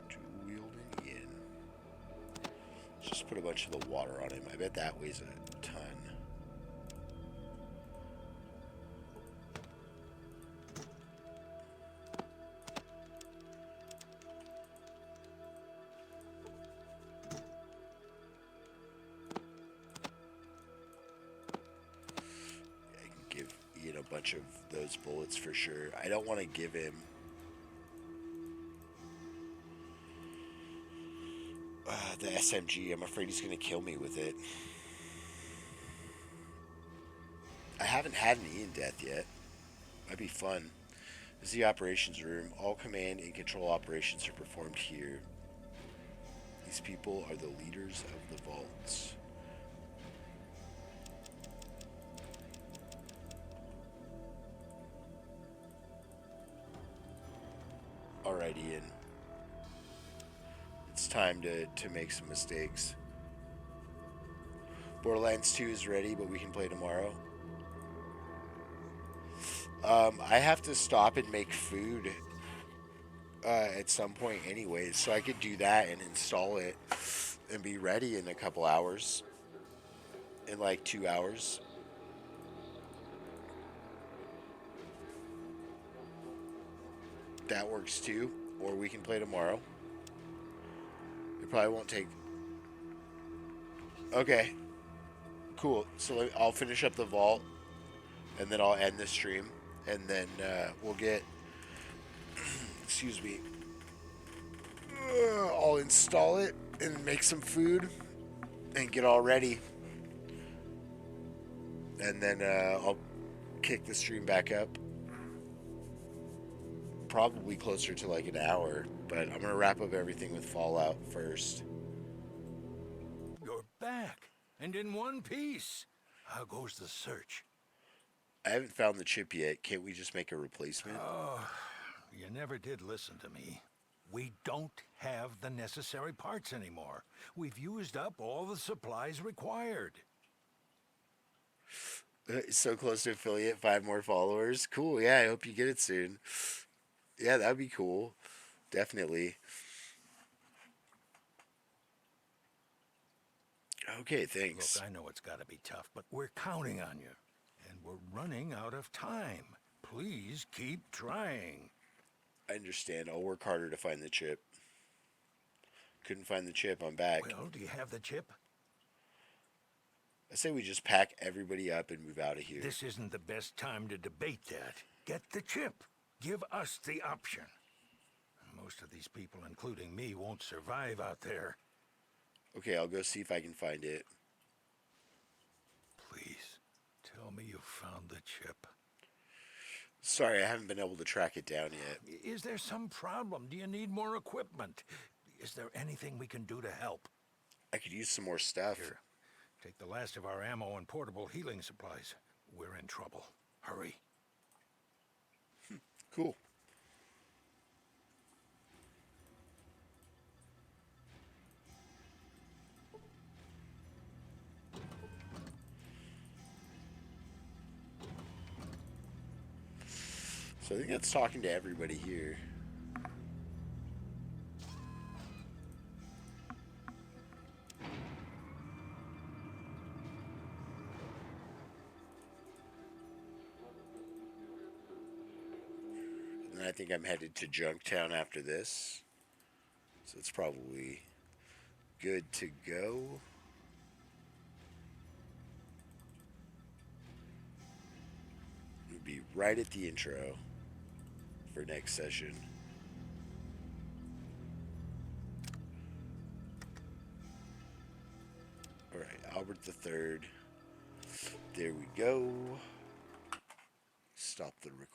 Two-wheeled in. Just put a bunch of the water on him. I bet that weighs a ton. A bunch of those bullets for sure. I don't want to give him the SMG. I'm afraid he's going to kill me with it. I haven't had an Ian death yet. Might be fun. This is the operations room. All command and control operations are performed here. These people are the leaders of the vaults. Alright, Ian. It's time to make some mistakes. Borderlands 2 is ready, but we can play tomorrow. I have to stop and make food at some point anyways, so I could do that and install it and be ready in a couple hours. In like 2 hours. That works too. Or we can play tomorrow. It probably won't take... Okay. Cool. So I'll finish up the vault. And then I'll end the stream. And then we'll get... Excuse me. I'll install it and make some food. And get all ready. And then I'll kick the stream back up. Probably closer to like an hour, but I'm going to wrap up everything with Fallout first. You're back, and in one piece. How goes the search? I haven't found the chip yet. Can't we just make a replacement? Oh, you never did listen to me. We don't have the necessary parts anymore. We've used up all the supplies required. So close to affiliate, 5 more followers. Cool, yeah, I hope you get it soon. Yeah, that'd be cool. Definitely. Okay, thanks. Look, I know it's got to be tough, but we're counting on you. And we're running out of time. Please keep trying. I understand. I'll work harder to find the chip. Couldn't find the chip. I'm back. Well, do you have the chip? I say we just pack everybody up and move out of here. This isn't the best time to debate that. Get the chip. Give us the option. Most of these people, including me, won't survive out there. Okay, I'll go see if I can find it. Please, tell me you found the chip. Sorry, I haven't been able to track it down yet. Is there some problem? Do you need more equipment? Is there anything we can do to help? I could use some more stuff. Here, take the last of our ammo and portable healing supplies. We're in trouble. Hurry. Cool. So I think that's talking to everybody here. And I think I'm headed to Junktown after this. So it's probably good to go. We'll be right at the intro for next session. All right, Albert the Third. There we go. Stop the recording.